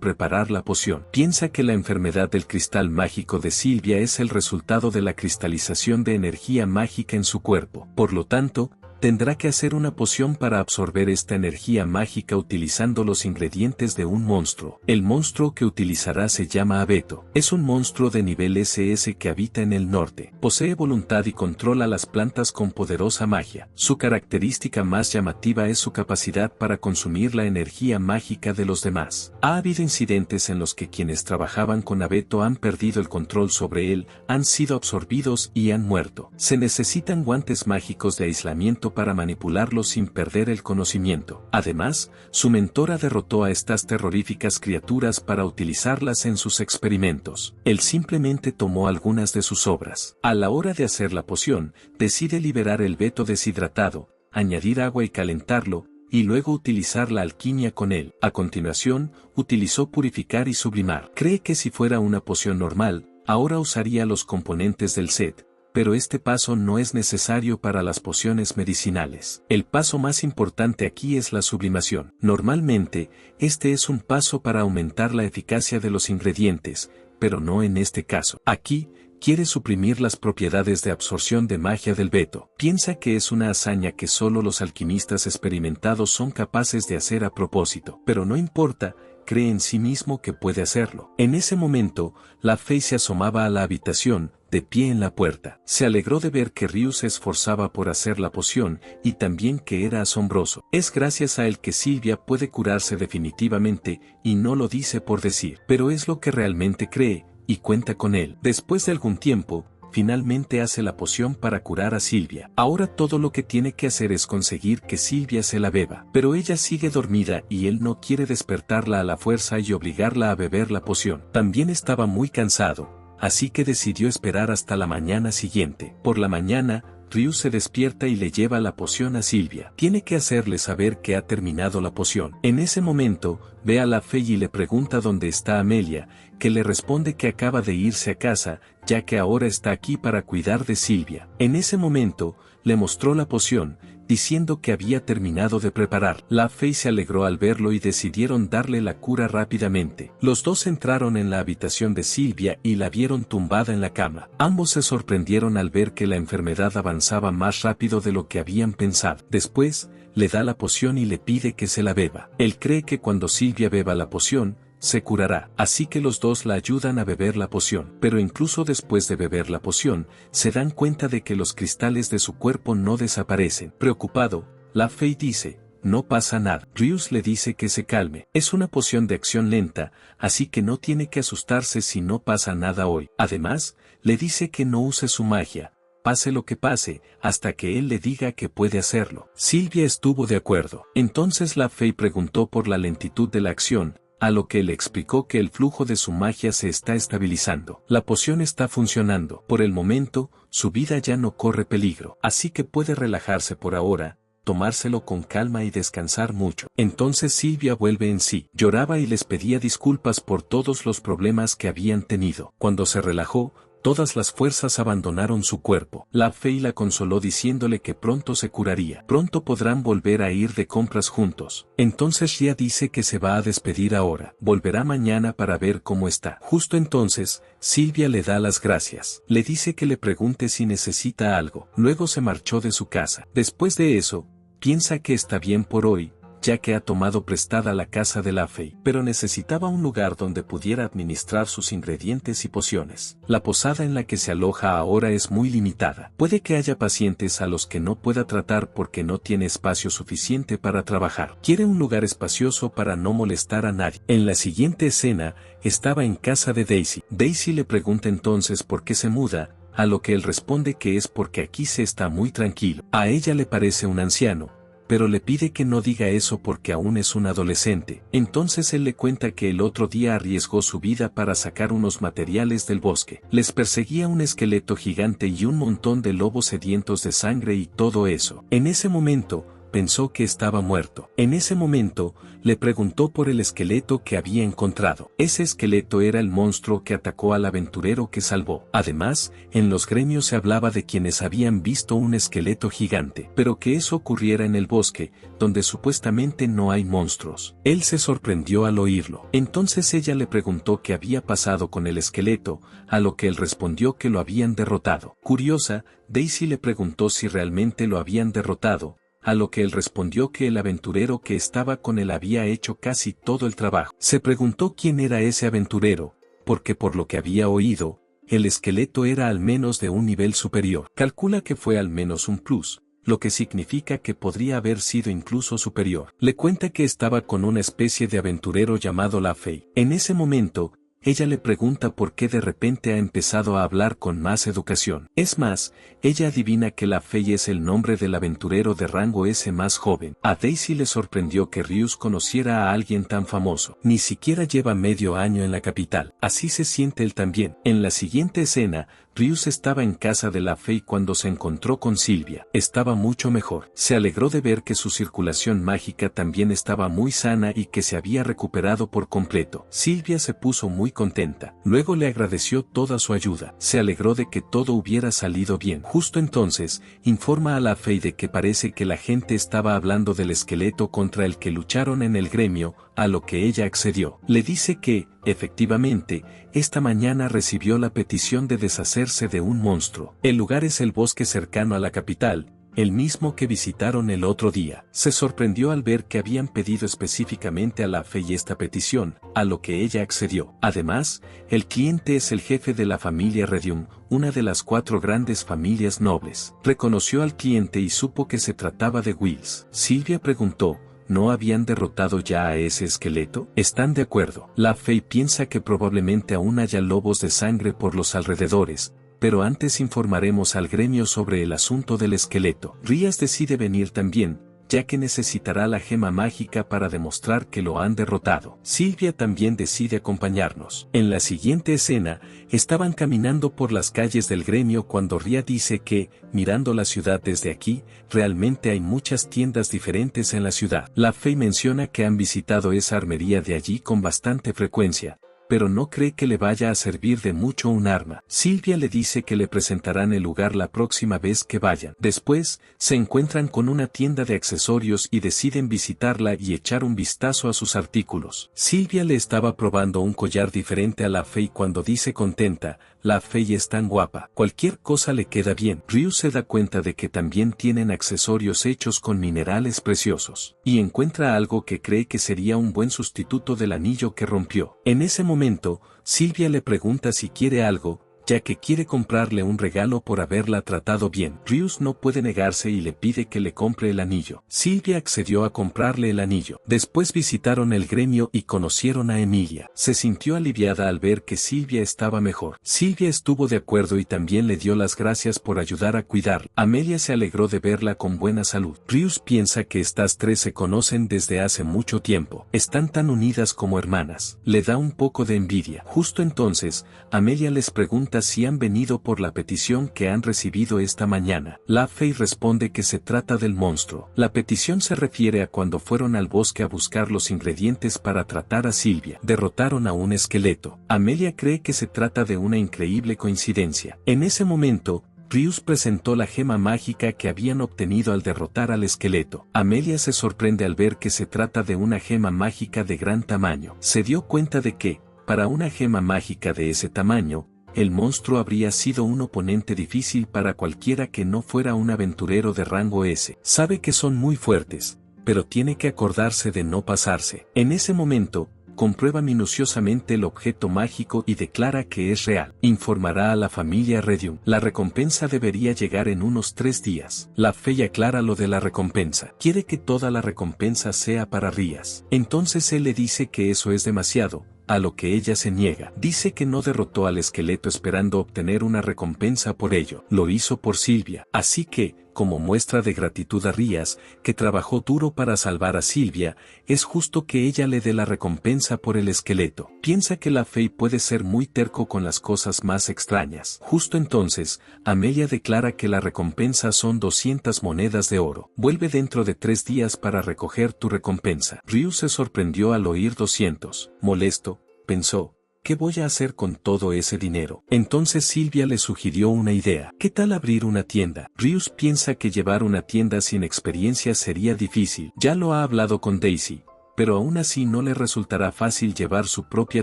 preparar la poción. Piensa que la enfermedad del cristal mágico de Sylvia es el resultado de la cristalización de energía mágica en su cuerpo. Por lo tanto, tendrá que hacer una poción para absorber esta energía mágica utilizando los ingredientes de un monstruo. El monstruo que utilizará se llama Abeto. Es un monstruo de nivel SS que habita en el norte. Posee voluntad y controla las plantas con poderosa magia. Su característica más llamativa es su capacidad para consumir la energía mágica de los demás. Ha habido incidentes en los que quienes trabajaban con Abeto han perdido el control sobre él, han sido absorbidos y han muerto. Se necesitan guantes mágicos de aislamiento para manipularlo sin perder el conocimiento. Además, su mentora derrotó a estas terroríficas criaturas para utilizarlas en sus experimentos. Él simplemente tomó algunas de sus obras. A la hora de hacer la poción, decide liberar el Beto deshidratado, añadir agua y calentarlo, y luego utilizar la alquimia con él. A continuación, utilizó purificar y sublimar. Cree que si fuera una poción normal, ahora usaría los componentes del set, pero este paso no es necesario para las pociones medicinales. El paso más importante aquí es la sublimación. Normalmente, este es un paso para aumentar la eficacia de los ingredientes, pero no en este caso. Aquí, quiere suprimir las propiedades de absorción de magia del Beto. Piensa que es una hazaña que solo los alquimistas experimentados son capaces de hacer a propósito, pero no importa, cree en sí mismo que puede hacerlo. En ese momento, la Fey se asomaba a la habitación, de pie en la puerta. Se alegró de ver que Ryu se esforzaba por hacer la poción, y también que era asombroso. Es gracias a él que Sylvia puede curarse definitivamente, y no lo dice por decir, pero es lo que realmente cree, y cuenta con él. Después de algún tiempo, finalmente hace la poción para curar a Sylvia. Ahora todo lo que tiene que hacer es conseguir que Sylvia se la beba. Pero ella sigue dormida y él no quiere despertarla a la fuerza y obligarla a beber la poción. También estaba muy cansado, así que decidió esperar hasta la mañana siguiente. Por la mañana, Ryu se despierta y le lleva la poción a Sylvia. Tiene que hacerle saber que ha terminado la poción. En ese momento, ve a la Fey y le pregunta dónde está Amelia, que le responde que acaba de irse a casa, ya que ahora está aquí para cuidar de Sylvia. En ese momento, le mostró la poción, diciendo que había terminado de preparar. La Fey se alegró al verlo y decidieron darle la cura rápidamente. Los dos entraron en la habitación de Sylvia y la vieron tumbada en la cama. Ambos se sorprendieron al ver que la enfermedad avanzaba más rápido de lo que habían pensado. Después, le da la poción y le pide que se la beba. Él cree que cuando Sylvia beba la poción, se curará. Así que los dos la ayudan a beber la poción. Pero incluso después de beber la poción, se dan cuenta de que los cristales de su cuerpo no desaparecen. Preocupado, La Fey dice, no pasa nada. Ryuz le dice que se calme. Es una poción de acción lenta, así que no tiene que asustarse si no pasa nada hoy. Además, le dice que no use su magia, pase lo que pase, hasta que él le diga que puede hacerlo. Sylvia estuvo de acuerdo. Entonces La Fey preguntó por la lentitud de la acción, a lo que le explicó que el flujo de su magia se está estabilizando. La poción está funcionando. Por el momento, su vida ya no corre peligro, así que puede relajarse por ahora, tomárselo con calma y descansar mucho. Entonces Sylvia vuelve en sí. Lloraba y les pedía disculpas por todos los problemas que habían tenido. Cuando se relajó, todas las fuerzas abandonaron su cuerpo. La Fey la consoló diciéndole que pronto se curaría. Pronto podrán volver a ir de compras juntos. Entonces Ria dice que se va a despedir ahora. Volverá mañana para ver cómo está. Justo entonces, Sylvia le da las gracias. Le dice que le pregunte si necesita algo. Luego se marchó de su casa. Después de eso, piensa que está bien por hoy, ya que ha tomado prestada la casa de La Fey, pero necesitaba un lugar donde pudiera administrar sus ingredientes y pociones. La posada en la que se aloja ahora es muy limitada. Puede que haya pacientes a los que no pueda tratar porque no tiene espacio suficiente para trabajar. Quiere un lugar espacioso para no molestar a nadie. En la siguiente escena, estaba en casa de Daisy. Daisy le pregunta entonces por qué se muda, a lo que él responde que es porque aquí se está muy tranquilo. A ella le parece un anciano, pero le pide que no diga eso porque aún es un adolescente. Entonces él le cuenta que el otro día arriesgó su vida para sacar unos materiales del bosque. Les perseguía un esqueleto gigante y un montón de lobos sedientos de sangre y todo eso. En ese momento, pensó que estaba muerto. En ese momento, le preguntó por el esqueleto que había encontrado. Ese esqueleto era el monstruo que atacó al aventurero que salvó. Además, en los gremios se hablaba de quienes habían visto un esqueleto gigante, pero que eso ocurriera en el bosque, donde supuestamente no hay monstruos. Él se sorprendió al oírlo. Entonces ella le preguntó qué había pasado con el esqueleto, a lo que él respondió que lo habían derrotado. Curiosa, Daisy le preguntó si realmente lo habían derrotado, a lo que él respondió que el aventurero que estaba con él había hecho casi todo el trabajo. Se preguntó quién era ese aventurero, porque por lo que había oído, el esqueleto era al menos de un nivel superior. Calcula que fue al menos un plus, lo que significa que podría haber sido incluso superior. Le cuenta que estaba con una especie de aventurero llamado La Fey. En ese momento, ella le pregunta por qué de repente ha empezado a hablar con más educación. Es más, ella adivina que La Fey es el nombre del aventurero de rango S más joven. A Daisy le sorprendió que Ryuz conociera a alguien tan famoso. Ni siquiera lleva medio año en la capital. Así se siente él también. En la siguiente escena, Ryuz estaba en casa de La Fey cuando se encontró con Sylvia. Estaba mucho mejor. Se alegró de ver que su circulación mágica también estaba muy sana y que se había recuperado por completo. Sylvia se puso muy contenta. Luego le agradeció toda su ayuda. Se alegró de que todo hubiera salido bien. Justo entonces, informa a La Fey de que parece que la gente estaba hablando del esqueleto contra el que lucharon en el gremio, a lo que ella accedió. Le dice que, efectivamente, esta mañana recibió la petición de deshacerse de un monstruo. El lugar es el bosque cercano a la capital, el mismo que visitaron el otro día. Se sorprendió al ver que habían pedido específicamente a La Fey esta petición, a lo que ella accedió. Además, el cliente es el jefe de la familia Redium, una de las 4 grandes familias nobles. Reconoció al cliente y supo que se trataba de Wills. Sylvia preguntó, ¿no habían derrotado ya a ese esqueleto? ¿Están de acuerdo? La Fey piensa que probablemente aún haya lobos de sangre por los alrededores, pero antes informaremos al gremio sobre el asunto del esqueleto. Rías decide venir también, ya que necesitará la gema mágica para demostrar que lo han derrotado. Sylvia también decide acompañarnos. En la siguiente escena, estaban caminando por las calles del gremio cuando Ria dice que, mirando la ciudad desde aquí, realmente hay muchas tiendas diferentes en la ciudad. La Fey menciona que han visitado esa armería de allí con bastante frecuencia, pero no cree que le vaya a servir de mucho un arma. Sylvia le dice que le presentarán el lugar la próxima vez que vayan. Después, se encuentran con una tienda de accesorios y deciden visitarla y echar un vistazo a sus artículos. Sylvia le estaba probando un collar diferente a La Fey cuando dice contenta, la Fey es tan guapa, cualquier cosa le queda bien. Ryu se da cuenta de que también tienen accesorios hechos con minerales preciosos, y encuentra algo que cree que sería un buen sustituto del anillo que rompió. En ese momento, Sylvia le pregunta si quiere algo, ya que quiere comprarle un regalo por haberla tratado bien. Ryu no puede negarse y le pide que le compre el anillo. Sylvia accedió a comprarle el anillo. Después visitaron el gremio y conocieron a Emilia. Se sintió aliviada al ver que Sylvia estaba mejor. Sylvia estuvo de acuerdo y también le dio las gracias por ayudar a cuidarla. Amelia se alegró de verla con buena salud. Ryu piensa que estas tres se conocen desde hace mucho tiempo. Están tan unidas como hermanas. Le da un poco de envidia. Justo entonces, Amelia les pregunta si han venido por la petición que han recibido esta mañana. La Fey responde que se trata del monstruo. La petición se refiere a cuando fueron al bosque a buscar los ingredientes para tratar a Sylvia. Derrotaron a un esqueleto. Amelia cree que se trata de una increíble coincidencia. En ese momento, Ryu presentó la gema mágica que habían obtenido al derrotar al esqueleto. Amelia se sorprende al ver que se trata de una gema mágica de gran tamaño. Se dio cuenta de que, para una gema mágica de ese tamaño, el monstruo habría sido un oponente difícil para cualquiera que no fuera un aventurero de rango S. Sabe que son muy fuertes, pero tiene que acordarse de no pasarse. En ese momento, comprueba minuciosamente el objeto mágico y declara que es real. Informará a la familia Redium. La recompensa debería llegar en unos 3 días. La Fey aclara lo de la recompensa. Quiere que toda la recompensa sea para Rías. Entonces él le dice que eso es demasiado, a lo que ella se niega. Dice que no derrotó al esqueleto esperando obtener una recompensa por ello. Lo hizo por Sylvia. Así que, como muestra de gratitud a Rías, que trabajó duro para salvar a Sylvia, es justo que ella le dé la recompensa por el esqueleto. Piensa que la Fey puede ser muy terco con las cosas más extrañas. Justo entonces, Amelia declara que la recompensa son 200 monedas de oro. Vuelve dentro de 3 días para recoger tu recompensa. Ryu se sorprendió al oír 200. Molesto, pensó, ¿qué voy a hacer con todo ese dinero? Entonces Sylvia le sugirió una idea. ¿Qué tal abrir una tienda? Ryu piensa que llevar una tienda sin experiencia sería difícil. Ya lo ha hablado con Daisy, pero aún así no le resultará fácil llevar su propia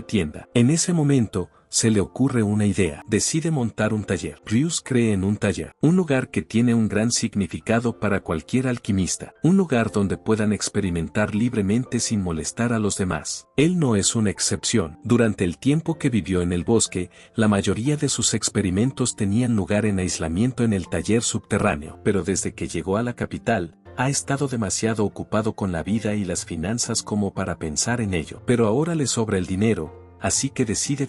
tienda. En ese momento, se le ocurre una idea. Decide montar un taller. Ryu cree en un taller, un lugar que tiene un gran significado para cualquier alquimista, un lugar donde puedan experimentar libremente sin molestar a los demás. Él no es una excepción. Durante el tiempo que vivió en el bosque, la mayoría de sus experimentos tenían lugar en aislamiento en el taller subterráneo, pero desde que llegó a la capital, ha estado demasiado ocupado con la vida y las finanzas como para pensar en ello. Pero ahora le sobra el dinero, así que decide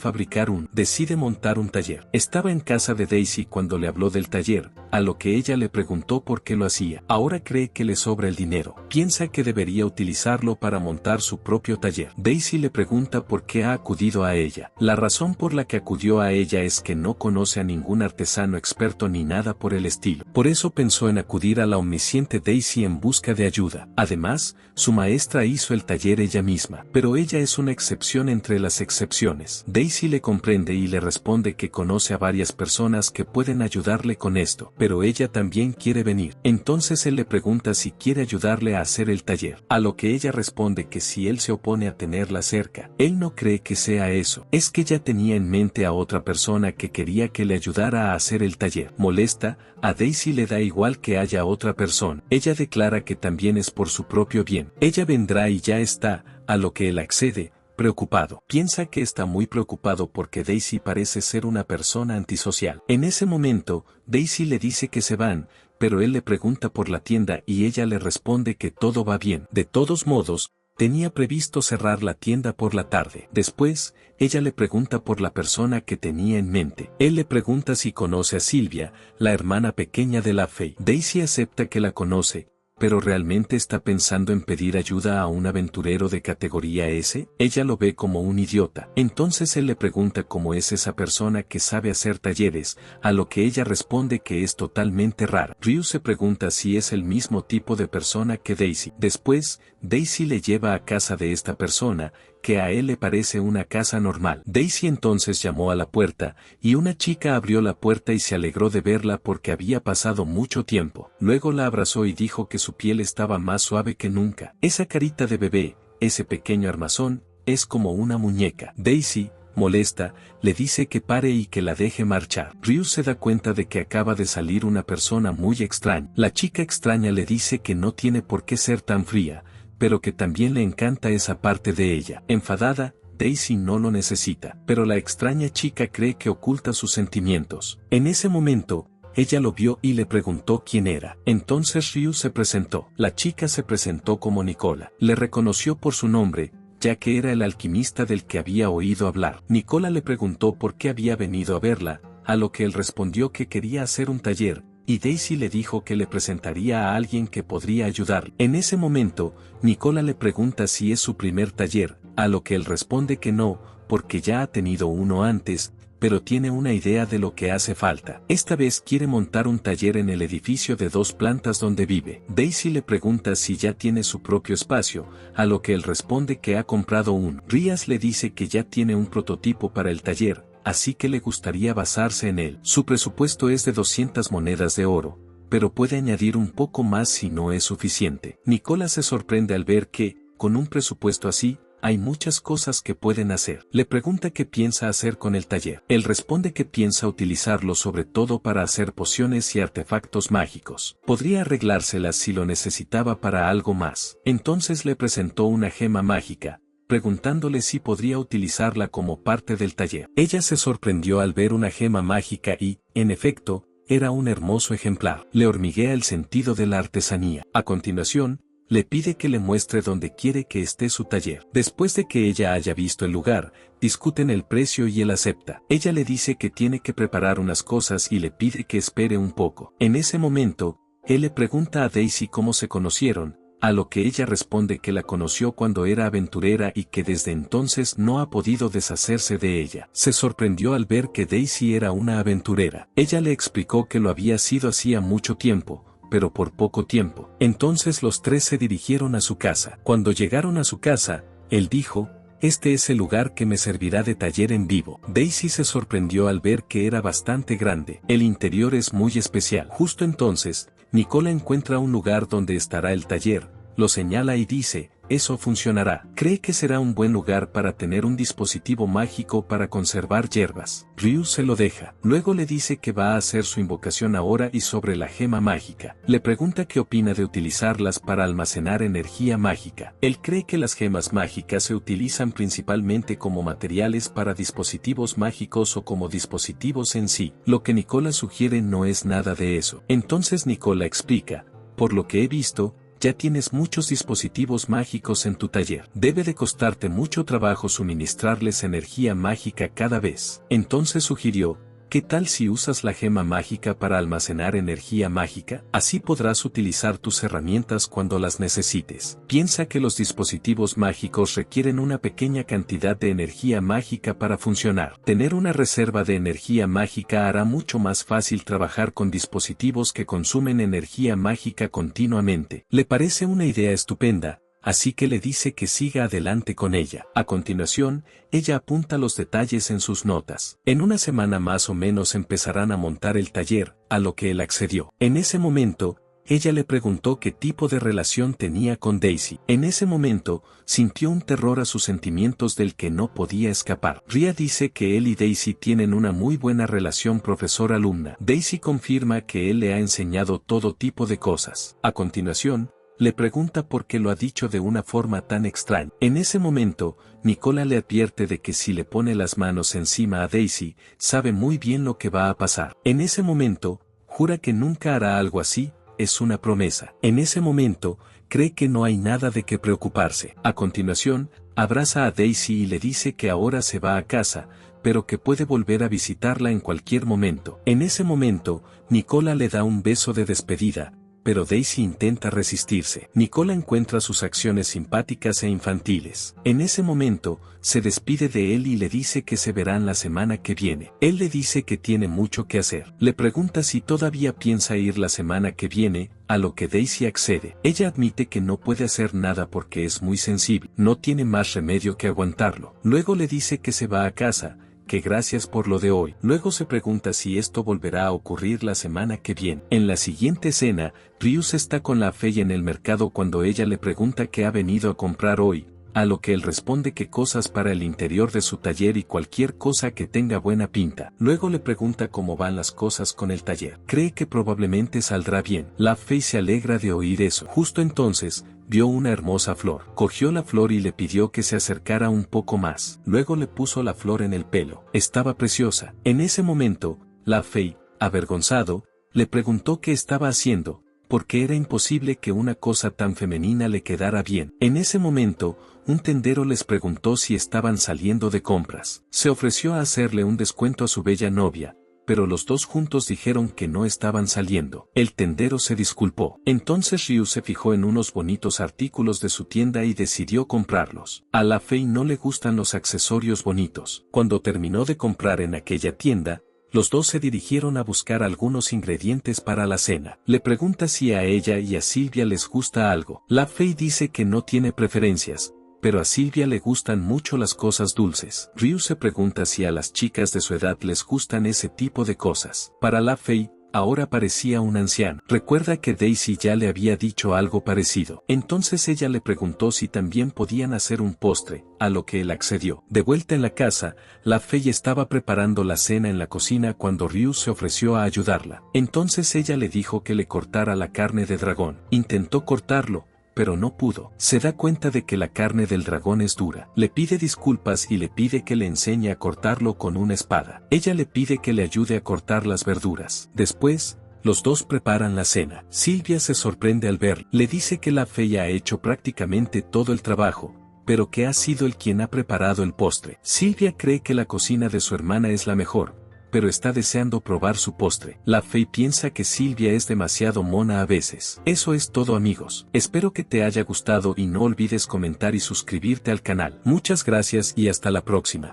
montar un taller. Estaba en casa de Daisy cuando le habló del taller, a lo que ella le preguntó por qué lo hacía. Ahora cree que le sobra el dinero. Piensa que debería utilizarlo para montar su propio taller. Daisy le pregunta por qué ha acudido a ella. La razón por la que acudió a ella es que no conoce a ningún artesano experto ni nada por el estilo. Por eso pensó en acudir a la omnisciente Daisy en busca de ayuda. Además, su maestra hizo el taller ella misma, pero ella es una excepción entre las excepciones. Daisy le comprende y le responde que conoce a varias personas que pueden ayudarle con esto, pero ella también quiere venir. Entonces él le pregunta si quiere ayudarle a hacer el taller, a lo que ella responde que si él se opone a tenerla cerca, él no cree que sea eso, es que ya tenía en mente a otra persona que quería que le ayudara a hacer el taller. Molesta, a Daisy le da igual que haya otra persona. Ella declara que también es por su propio bien. Ella vendrá y ya está, a lo que él accede. Preocupado. Piensa que está muy preocupado porque Daisy parece ser una persona antisocial. En ese momento, Daisy le dice que se van, pero él le pregunta por la tienda y ella le responde que todo va bien. De todos modos, tenía previsto cerrar la tienda por la tarde. Después, ella le pregunta por la persona que tenía en mente. Él le pregunta si conoce a Sylvia, la hermana pequeña de la Fey. Daisy acepta que la conoce, pero ¿realmente está pensando en pedir ayuda a un aventurero de categoría S? Ella lo ve como un idiota. Entonces él le pregunta cómo es esa persona que sabe hacer talleres, a lo que ella responde que es totalmente rara. Ryu se pregunta si es el mismo tipo de persona que Daisy. Después, Daisy le lleva a casa de esta persona, que a él le parece una casa normal. Daisy entonces llamó a la puerta, y una chica abrió la puerta y se alegró de verla porque había pasado mucho tiempo. Luego la abrazó y dijo que su piel estaba más suave que nunca. Esa carita de bebé, ese pequeño armazón, es como una muñeca. Daisy, molesta, le dice que pare y que la deje marchar. Ryu se da cuenta de que acaba de salir una persona muy extraña. La chica extraña le dice que no tiene por qué ser tan fría, pero que también le encanta esa parte de ella. Enfadada, Daisy no lo necesita, pero la extraña chica cree que oculta sus sentimientos. En ese momento, ella lo vio y le preguntó quién era. Entonces Ryu se presentó. La chica se presentó como Nicola. Le reconoció por su nombre, ya que era el alquimista del que había oído hablar. Nicola le preguntó por qué había venido a verla, a lo que él respondió que quería hacer un taller, y Daisy le dijo que le presentaría a alguien que podría ayudarle. En ese momento, Nicola le pregunta si es su primer taller, a lo que él responde que no, porque ya ha tenido uno antes, pero tiene una idea de lo que hace falta. Esta vez quiere montar un taller en el edificio de 2 plantas donde vive. Daisy le pregunta si ya tiene su propio espacio, a lo que él responde que ha comprado uno. Rías le dice que ya tiene un prototipo para el taller, así que le gustaría basarse en él. Su presupuesto es de 200 monedas de oro, pero puede añadir un poco más si no es suficiente. Nicola se sorprende al ver que, con un presupuesto así, hay muchas cosas que pueden hacer. Le pregunta qué piensa hacer con el taller. Él responde que piensa utilizarlo sobre todo para hacer pociones y artefactos mágicos. Podría arreglárselas si lo necesitaba para algo más. Entonces le presentó una gema mágica, preguntándole si podría utilizarla como parte del taller. Ella se sorprendió al ver una gema mágica y, en efecto, era un hermoso ejemplar. Le hormiguea el sentido de la artesanía. A continuación, le pide que le muestre dónde quiere que esté su taller. Después de que ella haya visto el lugar, discuten el precio y él acepta. Ella le dice que tiene que preparar unas cosas y le pide que espere un poco. En ese momento, él le pregunta a Daisy cómo se conocieron, a lo que ella responde que la conoció cuando era aventurera y que desde entonces no ha podido deshacerse de ella. Se sorprendió al ver que Daisy era una aventurera. Ella le explicó que lo había sido hacía mucho tiempo, pero por poco tiempo. Entonces los 3 se dirigieron a su casa. Cuando llegaron a su casa, él dijo: "Este es el lugar que me servirá de taller en vivo". Daisy se sorprendió al ver que era bastante grande. El interior es muy especial. Justo entonces, Nicola encuentra un lugar donde estará el taller, lo señala y dice: "Eso funcionará". Cree que será un buen lugar para tener un dispositivo mágico para conservar hierbas. Ryu se lo deja. Luego le dice que va a hacer su invocación ahora y sobre la gema mágica. Le pregunta qué opina de utilizarlas para almacenar energía mágica. Él cree que las gemas mágicas se utilizan principalmente como materiales para dispositivos mágicos o como dispositivos en sí. Lo que Nicola sugiere no es nada de eso. Entonces Nicola explica: "Por lo que he visto, ya tienes muchos dispositivos mágicos en tu taller. Debe de costarte mucho trabajo suministrarles energía mágica cada vez". Entonces sugirió: ¿qué tal si usas la gema mágica para almacenar energía mágica? Así podrás utilizar tus herramientas cuando las necesites. Piensa que los dispositivos mágicos requieren una pequeña cantidad de energía mágica para funcionar. Tener una reserva de energía mágica hará mucho más fácil trabajar con dispositivos que consumen energía mágica continuamente. Le parece una idea estupenda, así que le dice que siga adelante con ella. A continuación, ella apunta los detalles en sus notas. En una semana más o menos empezarán a montar el taller, a lo que él accedió. En ese momento, ella le preguntó qué tipo de relación tenía con Daisy. En ese momento, sintió un terror a sus sentimientos del que no podía escapar. Ria dice que él y Daisy tienen una muy buena relación profesor-alumna. Daisy confirma que él le ha enseñado todo tipo de cosas. A continuación, le pregunta por qué lo ha dicho de una forma tan extraña. En ese momento, Nicola le advierte de que si le pone las manos encima a Daisy, sabe muy bien lo que va a pasar. En ese momento, jura que nunca hará algo así, es una promesa. En ese momento, cree que no hay nada de qué preocuparse. A continuación, abraza a Daisy y le dice que ahora se va a casa, pero que puede volver a visitarla en cualquier momento. En ese momento, Nicola le da un beso de despedida, pero Daisy intenta resistirse. Nicola encuentra sus acciones simpáticas e infantiles. En ese momento, se despide de él y le dice que se verán la semana que viene. Él le dice que tiene mucho que hacer. Le pregunta si todavía piensa ir la semana que viene, a lo que Daisy accede. Ella admite que no puede hacer nada porque es muy sensible. No tiene más remedio que aguantarlo. Luego le dice que se va a casa, que gracias por lo de hoy. Luego se pregunta si esto volverá a ocurrir la semana que viene. En la siguiente escena, Ryus está con la Fey en el mercado cuando ella le pregunta qué ha venido a comprar hoy, a lo que él responde que cosas para el interior de su taller y cualquier cosa que tenga buena pinta. Luego le pregunta cómo van las cosas con el taller. Cree que probablemente saldrá bien. La Fei se alegra de oír eso. Justo entonces, vio una hermosa flor. Cogió la flor y le pidió que se acercara un poco más. Luego le puso la flor en el pelo. Estaba preciosa. En ese momento, la Fei, avergonzado, le preguntó qué estaba haciendo, porque era imposible que una cosa tan femenina le quedara bien. En ese momento, un tendero les preguntó si estaban saliendo de compras. Se ofreció a hacerle un descuento a su bella novia, pero los dos juntos dijeron que no estaban saliendo. El tendero se disculpó. Entonces Ryu se fijó en unos bonitos artículos de su tienda y decidió comprarlos. A la Fei no le gustan los accesorios bonitos. Cuando terminó de comprar en aquella tienda, los dos se dirigieron a buscar algunos ingredientes para la cena. Le pregunta si a ella y a Silvia les gusta algo. La Fei dice que no tiene preferencias, pero a Silvia le gustan mucho las cosas dulces. Ryu se pregunta si a las chicas de su edad les gustan ese tipo de cosas. Para la Fei, ahora parecía un anciano. Recuerda que Daisy ya le había dicho algo parecido. Entonces ella le preguntó si también podían hacer un postre, a lo que él accedió. De vuelta en la casa, la Fei estaba preparando la cena en la cocina cuando Ryu se ofreció a ayudarla. Entonces ella le dijo que le cortara la carne de dragón. Intentó cortarlo, pero no pudo. Se da cuenta de que la carne del dragón es dura. Le pide disculpas y le pide que le enseñe a cortarlo con una espada. Ella le pide que le ayude a cortar las verduras. Después, los dos preparan la cena. Silvia se sorprende al verlo. Le dice que la Fei ha hecho prácticamente todo el trabajo, pero que ha sido él quien ha preparado el postre. Silvia cree que la cocina de su hermana es la mejor, pero está deseando probar su postre. La Fei piensa que Silvia es demasiado mona a veces. Eso es todo, amigos. Espero que te haya gustado y no olvides comentar y suscribirte al canal. Muchas gracias y hasta la próxima.